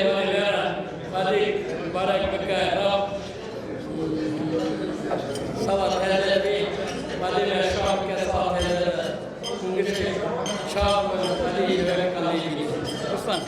وغيرها فدي بارك بك رب صوت هذا بي فدي شاب كسر هذا شاب فدي وكالي أصلا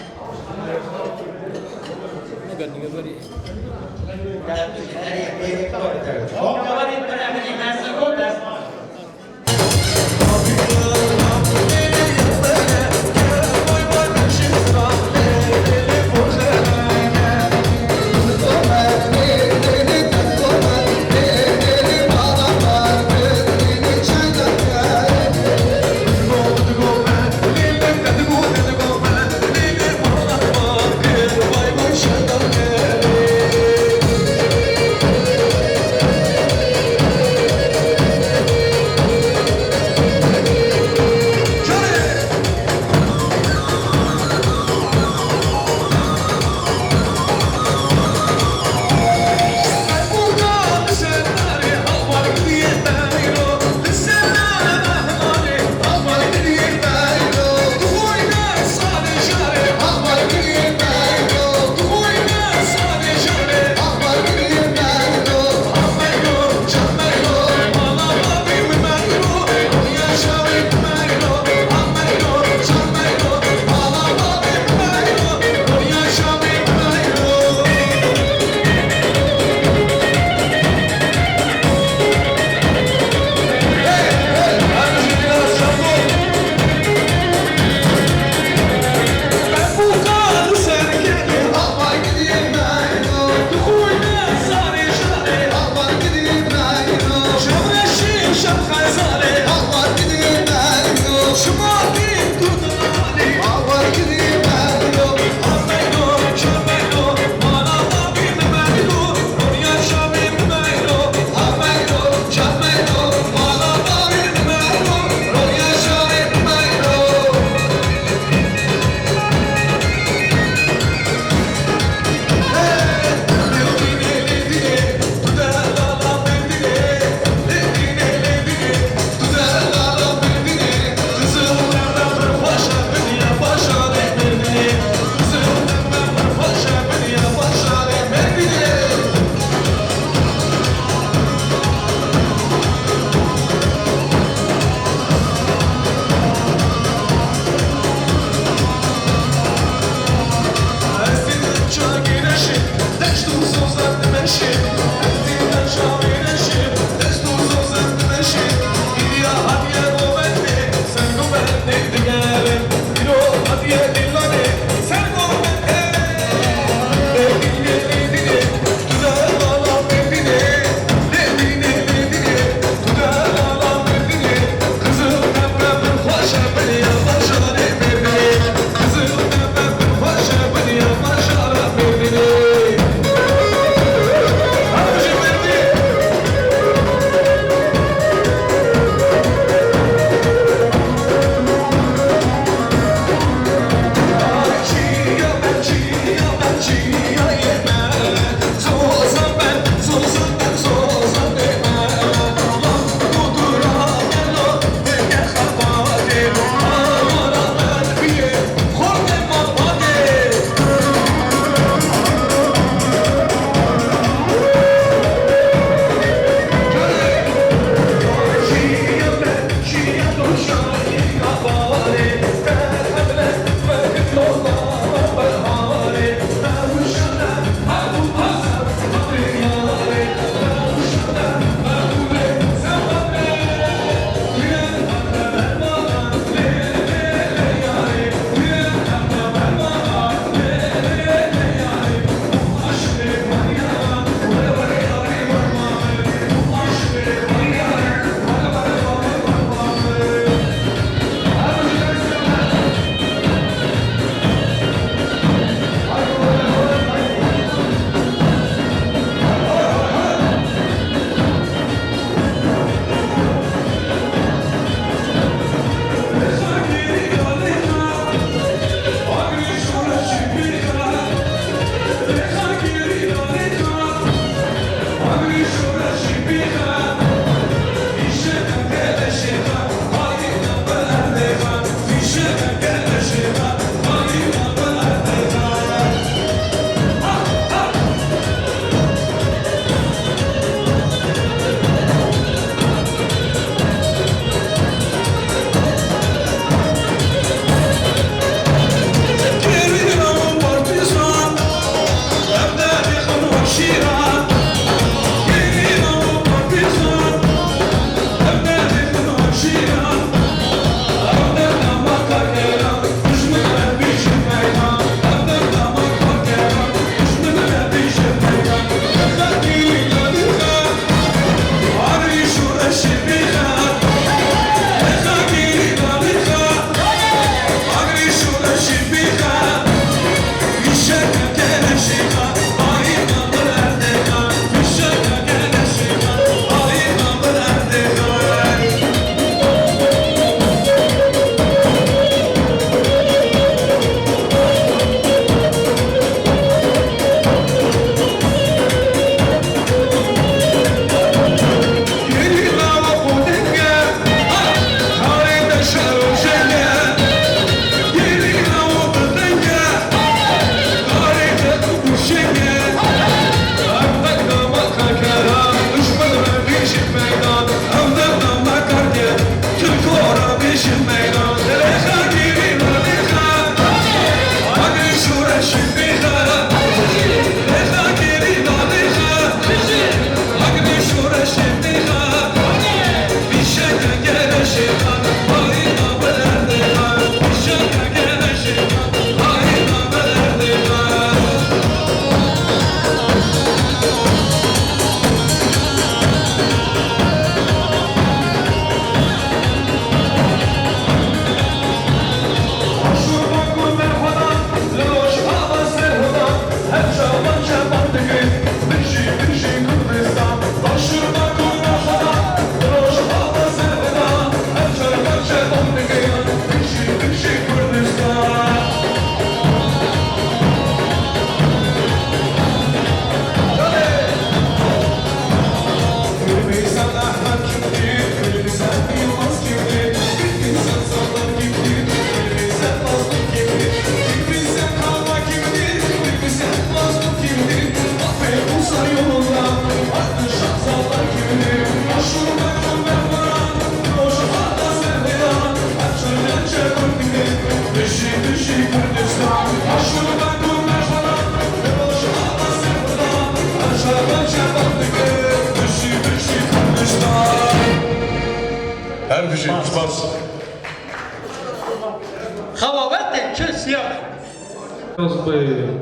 Хотелось бы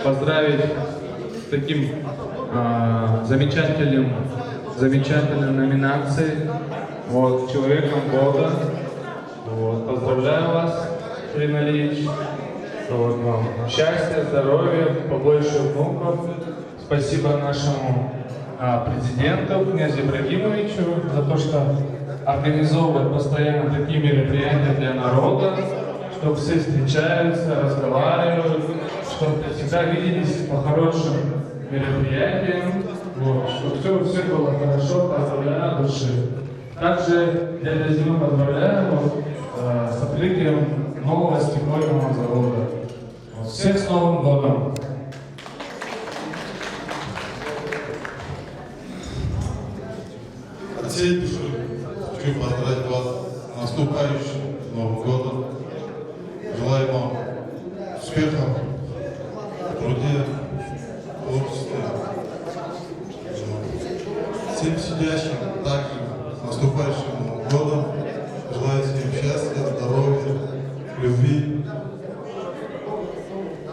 поздравить с таким замечательной номинацией, вот, человеком года. Вот, поздравляю вас, Ширин Алиевич. Вот, вам счастья, здоровья, побольше внуков. Спасибо нашему президенту, князю Ибрагимовичу, за то, что организовывает постоянно такие мероприятия для народа, чтобы все встречаются, разговаривают, чтобы всегда виделись по хорошим мероприятиям, вот, чтобы все было хорошо, поздравляю от души. Также дядя Зиму поздравляю с открытием нового стекольного завода. Вот, всех с Новым годом! От всей души хочу поздравить вас с наступающим Новым годом. Желаю вам успехов в труде, в творчестве. Всем сидящим также с наступающим Новым годом. Желаю всем счастья, здоровья, любви.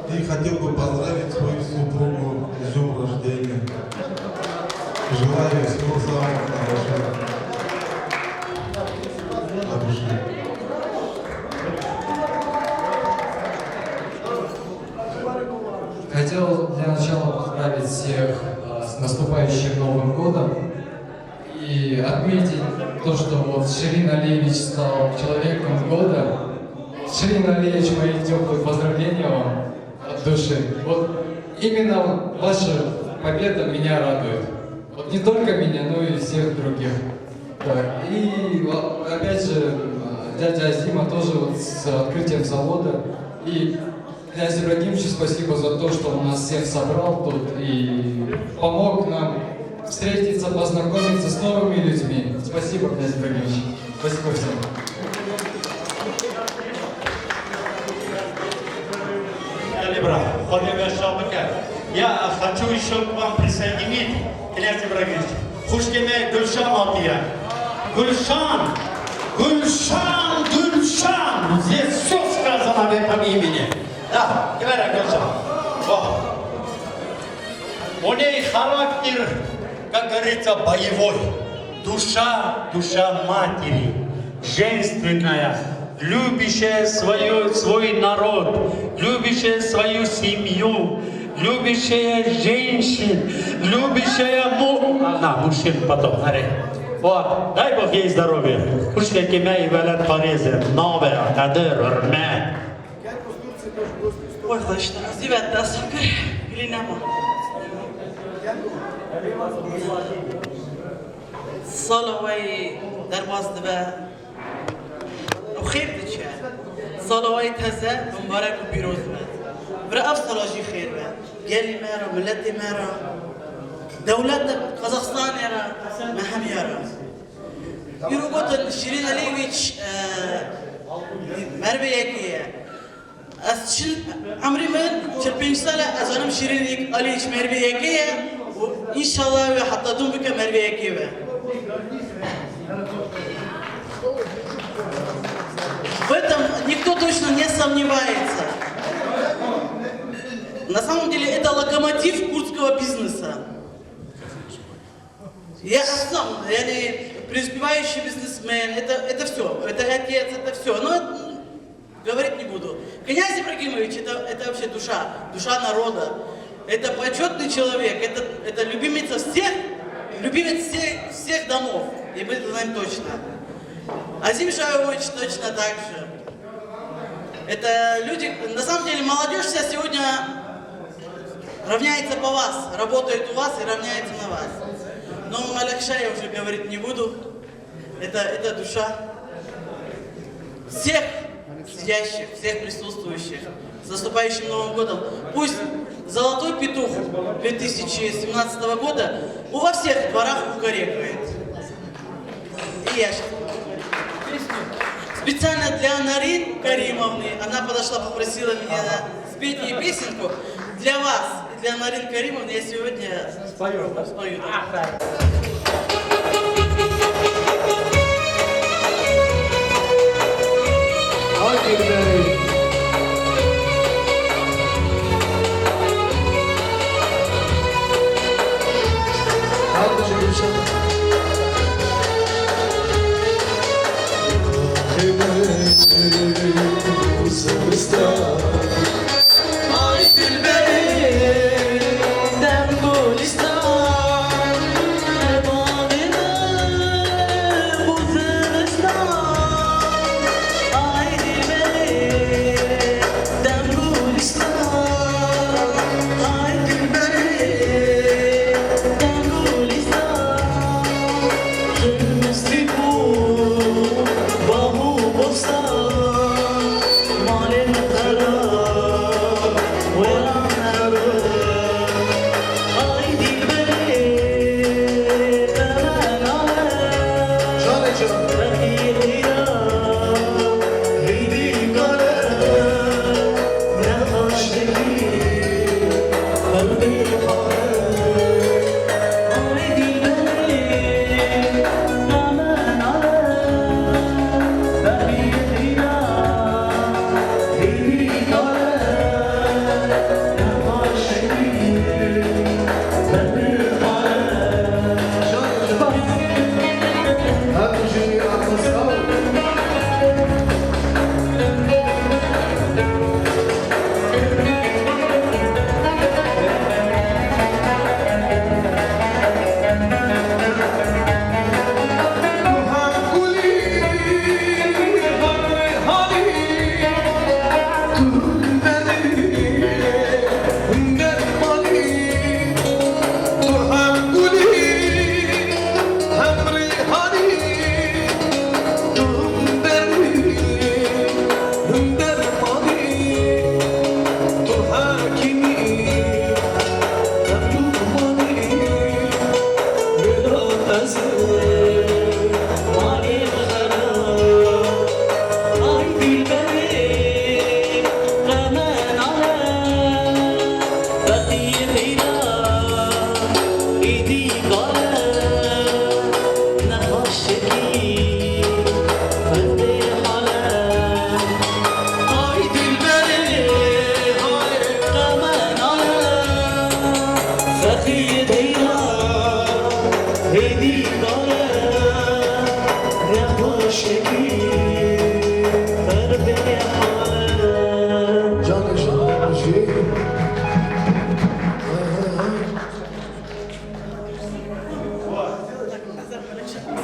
И хотел бы поздравить свою супругу с днем рождения. Желаю всего самого хорошего. От души. Хотел для начала поздравить всех с наступающим Новым годом и отметить то, что вот Ширин Алиевич стал человеком года. Ширин Алиевич, мои теплые поздравления вам от души. Вот именно ваша победа меня радует. Вот не только меня, но и всех других. Так, и опять же, дядя Азима тоже вот с открытием завода. И князь Ибрагимовичу спасибо за то, что он нас всех собрал тут и помог нам встретиться, познакомиться с новыми людьми. Спасибо, князь Ибрагимович. Спасибо всем. Я хочу еще к вам присоединить, князь Ибрагимович, Хушкиме Гульшан Алтия. Гульшан! Гульшан! Гульшан! Здесь все сказано в этом имени. Да, говоря Гульшан. Вот. У ней характер, как говорится, боевой. Душа матери, женственная, любящая свой народ, любящая свою семью, любящая женщин, любящая мужчин потом. Вот, дай Бог ей здоровья. Пушка кемя и валят порезы, новая, кадыр, рмя. Ой, значит, девятый асакар, глинама. صلوي درباز دبا وخير دچه صلوي تزه مبارك وبيروز باد برا افصلاجي خير باد قالي مارا ملتي مارا دولة قزاقستان يرا مهم يرا يروغوتن شيرين عليويتش مربيكيه أسشل عمري من شربين سنة أزانم شيرين عليويتش مربيكيه وإن شاء الله حتى دوم بك مربيكيه В этом никто точно не сомневается. На самом деле это локомотив курдского бизнеса. Я сам, я не преуспевающий бизнесмен, это все, это отец, это все. Но говорить не буду. Князь Ибрагимович это вообще душа народа. Это почетный человек, это любимец всех домов. И мы знаем точно. Азим Шаевич точно так же. Это люди, на самом деле молодежь вся сегодня равняется по вас, работает у вас и равняется на вас. Но Малякша я уже говорить не буду. Это душа всех сидящих, всех присутствующих. С наступающим Новым годом. Пусть золотой петух 2017 года во всех дворах кукарекает. И я сейчас специально для Нарин Каримовны, она подошла, попросила меня спеть ей песенку. Для вас, для Нарин Каримовны я сегодня спою.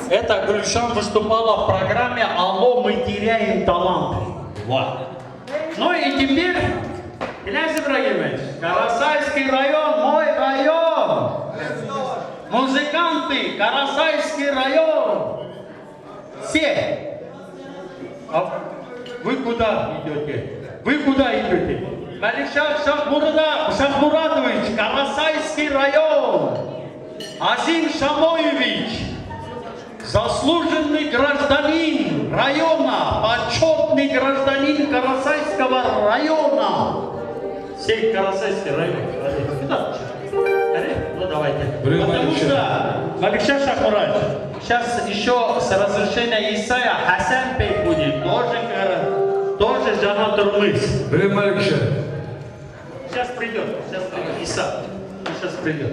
Это Гульшан выступала в программе «Алло, мы теряем таланты». Вот. Ну и теперь, князь Ибрагимович, Карасайский район, мой район. Музыканты, Карасайский район. Все. А вы куда идете? Вы куда идете? Малишах Шахмурадович, Карасайский район. Азим Шамоевич, заслуженный гражданин района, почетный гражданин Карасайского района. Всей Карасайский район. Куда? Ну давайте. Потому что, Маликша Шахмурадович, сейчас еще с разрешения Исая Хасанбек будет, тоже Жана Турмыс. Сейчас придет, Иса. Сейчас придет.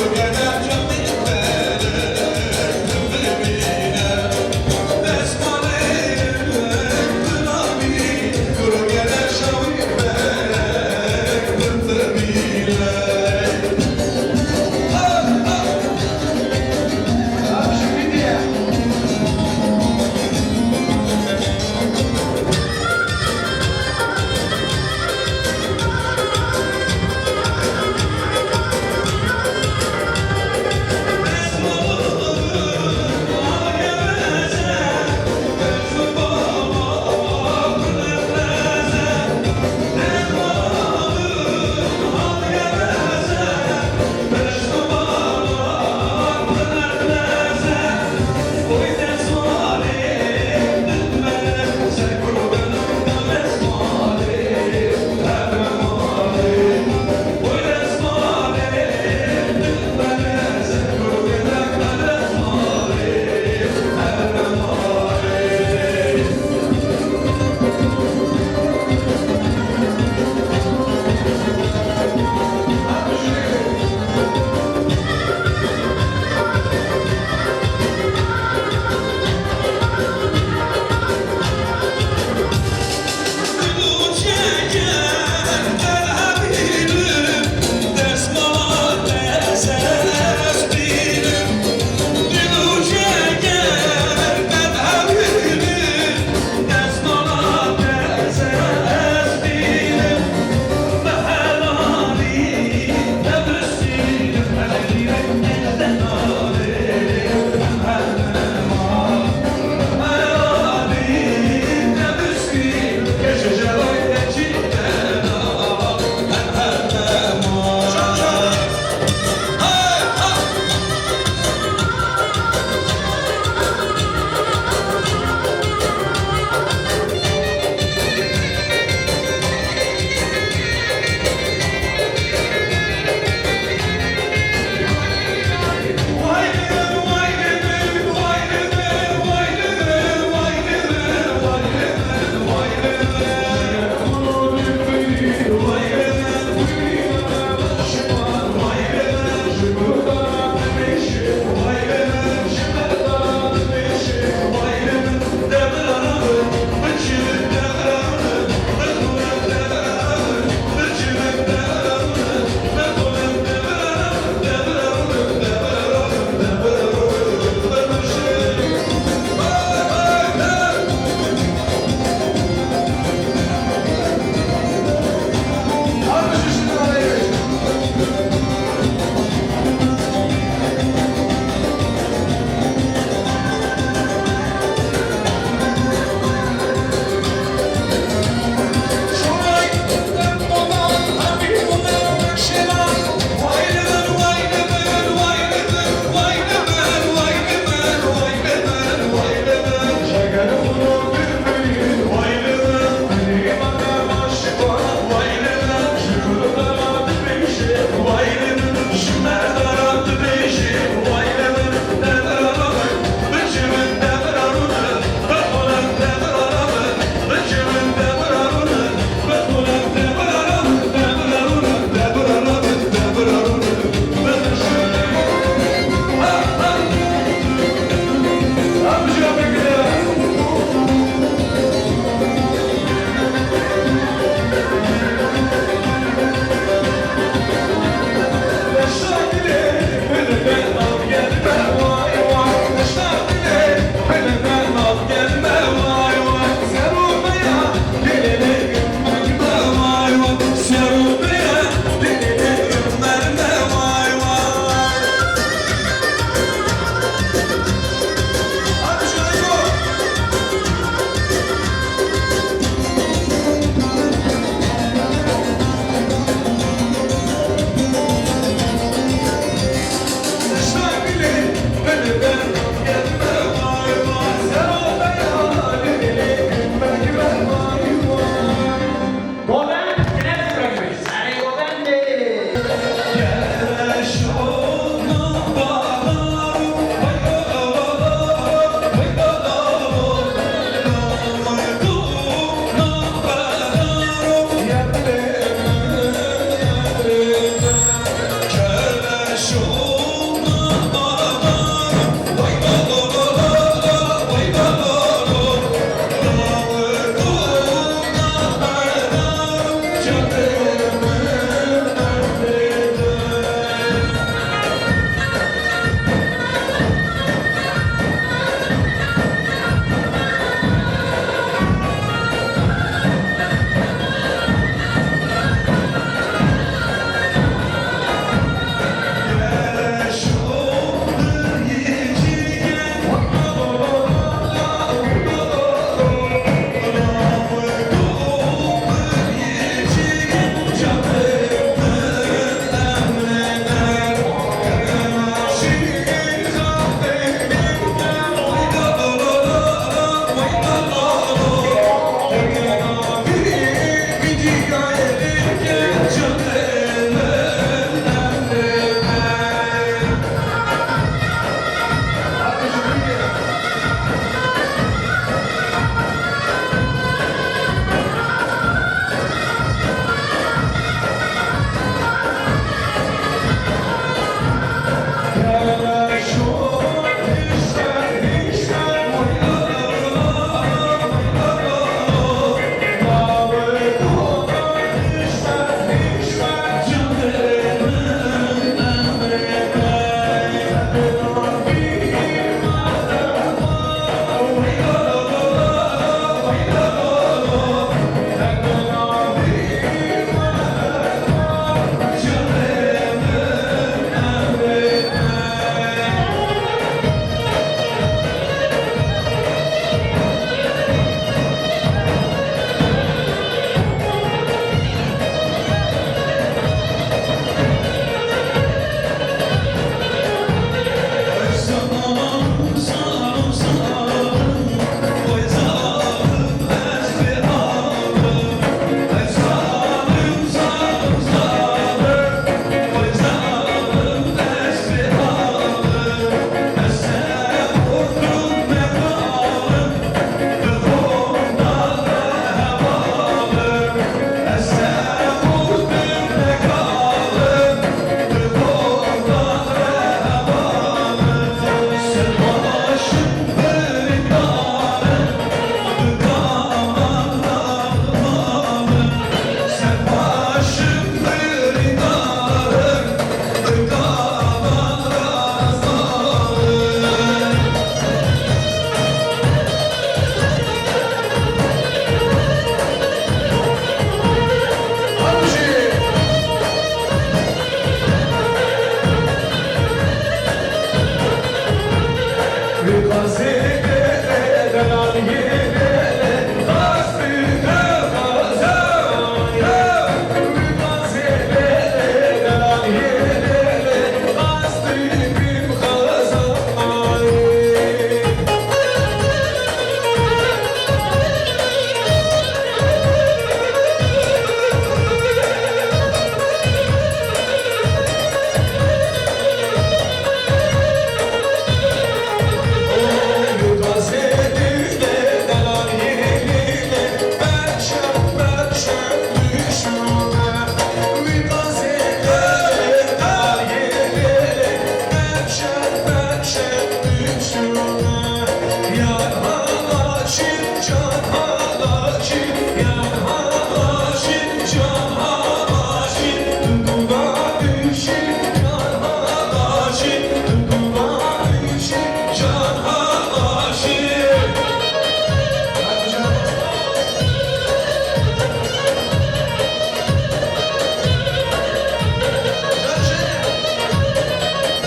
Together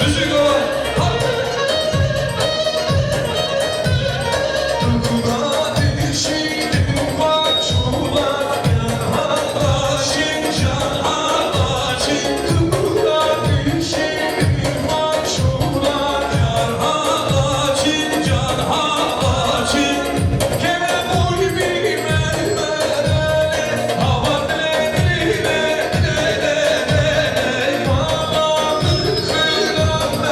Müzik olan Duygular değişim var çular Yanhalaşın canhalaşın Duygular değişim var çular Yanhalaşın canhalaşın Keme boy bilmezler Hava dele dele dele Malamın kıran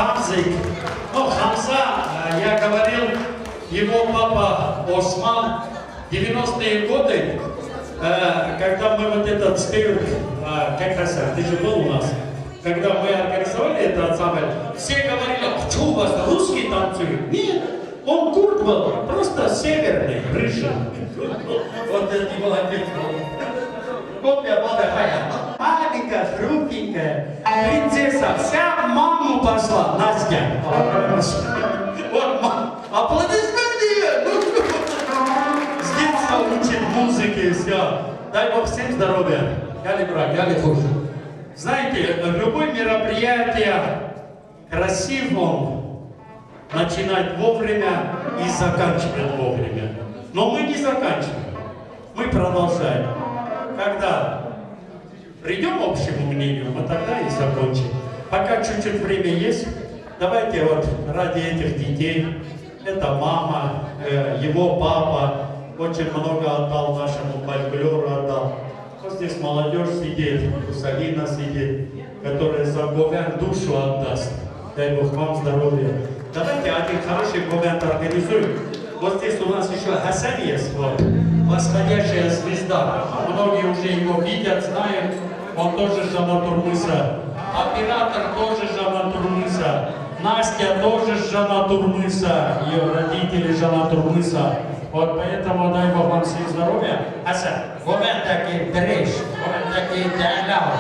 Хамзик. Ну, Хамза, я говорил, его папа Осман, 90-е годы, когда мы вот этот спирт, как раз, ты же был у нас, когда мы организовали этот ансамбль, все говорили, а что у вас русский танцует? Нет, он курд был, просто северный, рыжий. Вот это его отец был. Копия была такая, маленькая, хрупенькая, принцесса, вся маму пошла, Настя. Вот, аплодисменты! С детства учит музыке, все. Дай Бог всем здоровья. Я ли брат, я ли хуже. Знаете, любое мероприятие красив он начинать вовремя и заканчивать вовремя. Но мы не заканчиваем, мы продолжаем. Когда придем к общему мнению, мы тогда и закончим. Пока чуть-чуть время есть, давайте вот ради этих детей, это мама, его папа, очень много отдал нашему фольклору, отдал. Вот здесь молодежь сидит, Кусалина сидит, которая за говен душу отдаст. Дай Бог вам здоровья. Давайте один хороший говен организуем. Вот здесь у нас еще Хасан есть, вот, восходящая звезда. Многие уже его видят, знают. Он тоже Жана Турмыса. Оператор тоже Жана Турмыса. Настя тоже Жана Турмыса. Ее родители Жана Турмыса. Вот поэтому дай Бог вам всем здоровья. Хасан, говен такие дрейш, говен такие дяляу.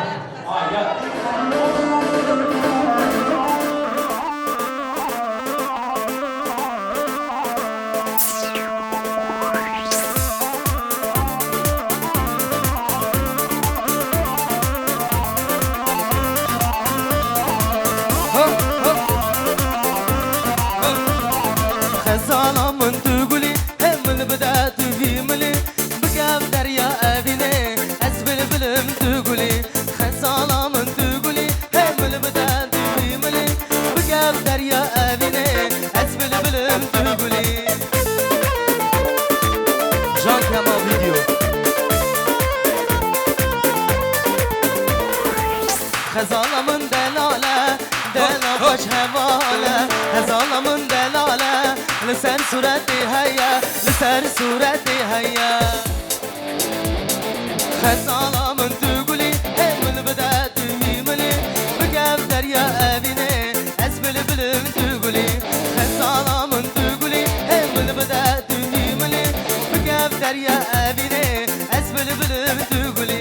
خزانة تقولي هم البدات فيملي بقى دريا أبيني أزبل بلم تقولي خزانة تقولي هم البدات فيملي بقى دريا أبيني أزبل بلم تقولي جان كما فيديو خزانة من دلالة دلالة باش هواله خزانة من دلالة لسان صورتي هيا لسان صورتي هيا خزانة من تقولي من بدأت ميملي بقى بدريا أبيني أسبل بلم تقولي خزانة من تقولي من بدأت ميملي بقى بدريا أبيني أسبل بلم تقولي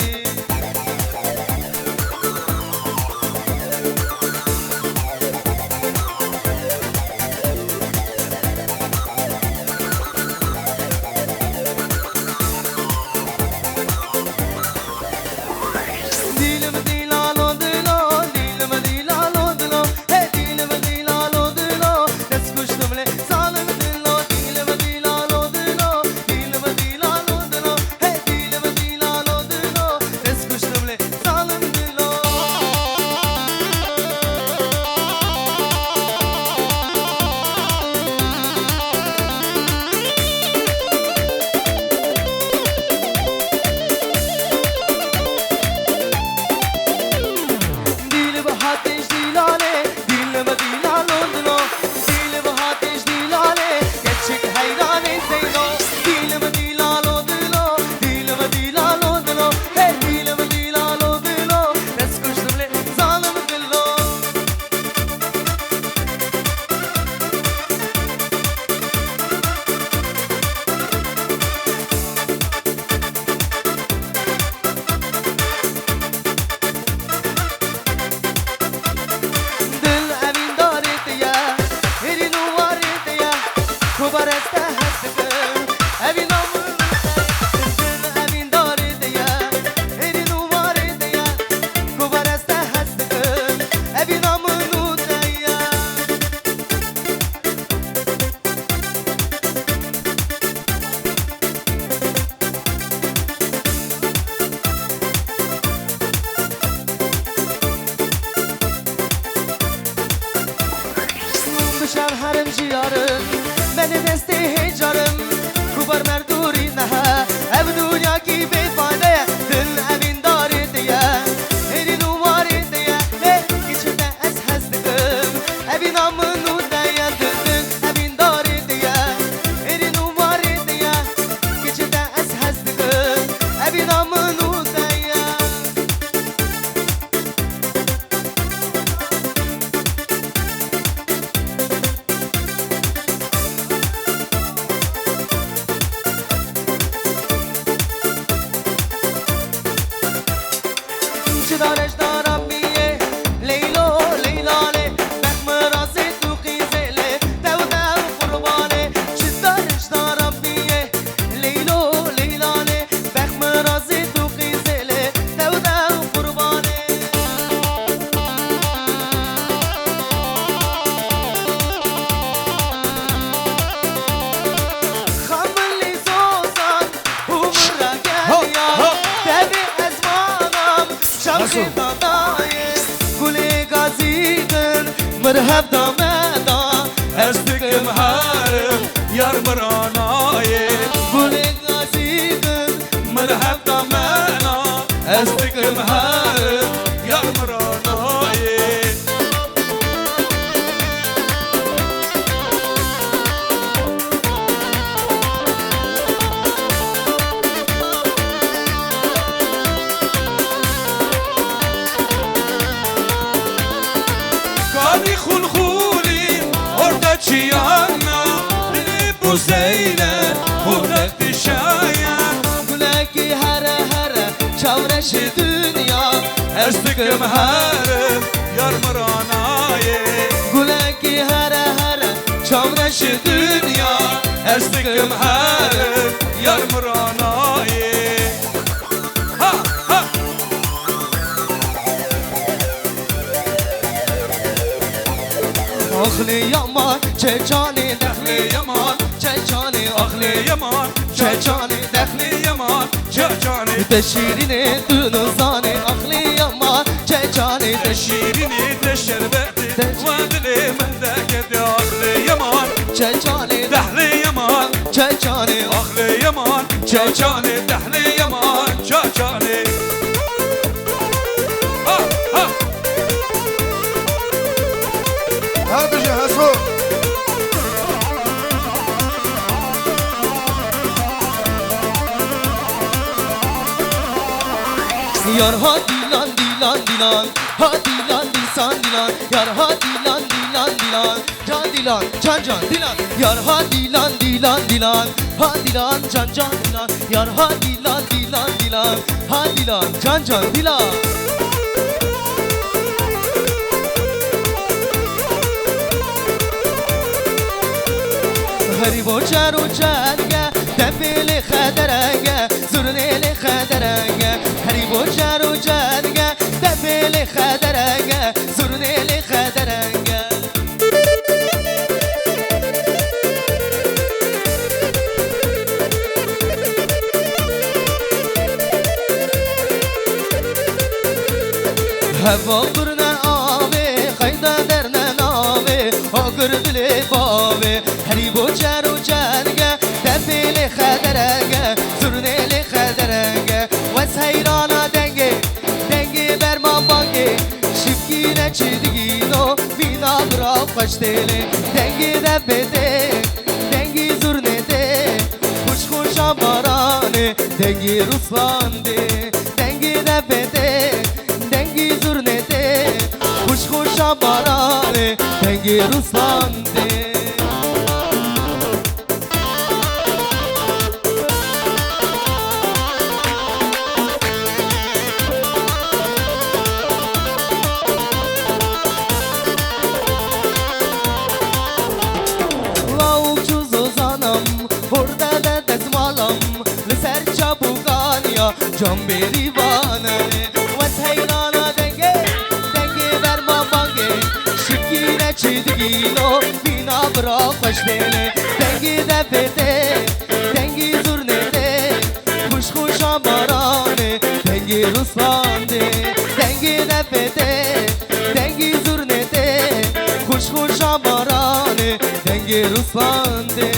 شرخ دادای گل گازیدن مرحب دامدا از دکم هرم یار مرانای گل گازیدن مرحب دامدا از دکم هرم یار مرانای کاری خون خونی orada çiyana bu zeyle buradaki şayan Güleki hara hara çavreşi dünya Erstikim harım yar mıranaye Güleki hara hara çavreşi dünya Erstikim harım yar mıranaye Ha ha Akhli yaman çeçani dehli yaman çeçani akhli yaman çeçani dehli yaman çeçani deşirini dünüzani akhli yaman çeçani deşirini deşerbeti vadili mendeketi akhli yaman çeçani dehli yaman çeçani akhli yaman çeçani dehli yaman çeçani Ha ha هر بشه هسو Yar ha dilan dilan dilan Ha dilan disan dilan Yar ha dilan dilan dilan Can dilan can can dilan Yar ha dilan dilan dilan Ha dilan can can dilan Yar ha dilan dilan dilan Ha dilan can can dilan غریب و چر و چرگه دفیل خدرنگه زرنیل خدرنگه غریب و چر و چرگه دفیل خدرنگه زرنیل خدرنگه هوا قرنه آبه قیده درنه نابه آگر دل بابه هری بو چر و چرگه دفیل خدرنگه زرنیل خدرنگه وز حیرانا دنگه دنگه برمان بانگه شفکینه چیدگینو بینا برا خوش دیله دنگه دفته دنگه زرنده خوش خوش آبارانه دنگه رسوانده دنگه دفته دنگه زرنده خوش خوش آبارانه دنگه رسوانده Can beri vanere Ves heyrana denge Denge verma bange Şikine çizgino Bina bırak başlene Dengi defete Dengi zurnete Kuş kuş amarane Dengi ruslande Dengi defete Dengi zurnete Kuş kuş amarane Dengi ruslande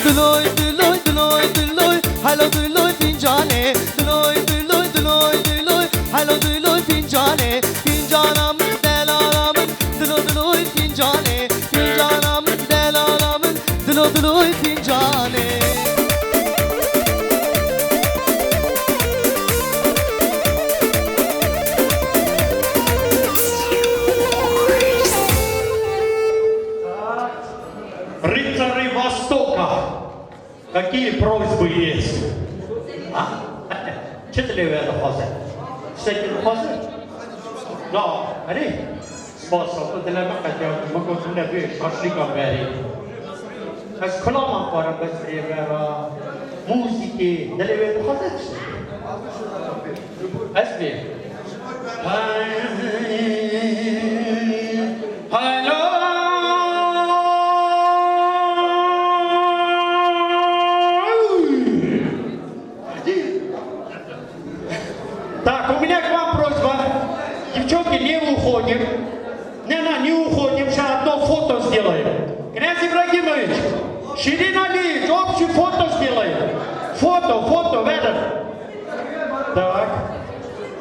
دلوی دلوی دلوی دلوی حالا دلوی فنجانه دلوی دلوی دلوی دلوی حالا دلوی فنجانه فنجانم دلالامın دلو دلوی فنجانه فنجانم دلالامın دلو دلوی فنجانه Рыцари Востока, какие просьбы есть? А? Читали вы это хозы? Всякие хозы? Да, ари? Способ, для меня хотел, могу тебе шашлыком варить. Как клама пора быстрее, музыки, далее выходит. Асби. Так, у меня к вам просьба. Девчонки, не уходим. Не уходим, сейчас одно фото сделаем. Князь Ибрагимович, Ширин Алиевич, общее фото сделаем. Фото, Ведер. Так.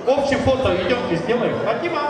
Общее фото, идемте, сделаем. Фатима,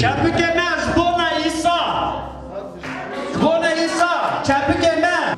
Çarpıkemez, Bona İsa. Bona İsa, çarpıkemez.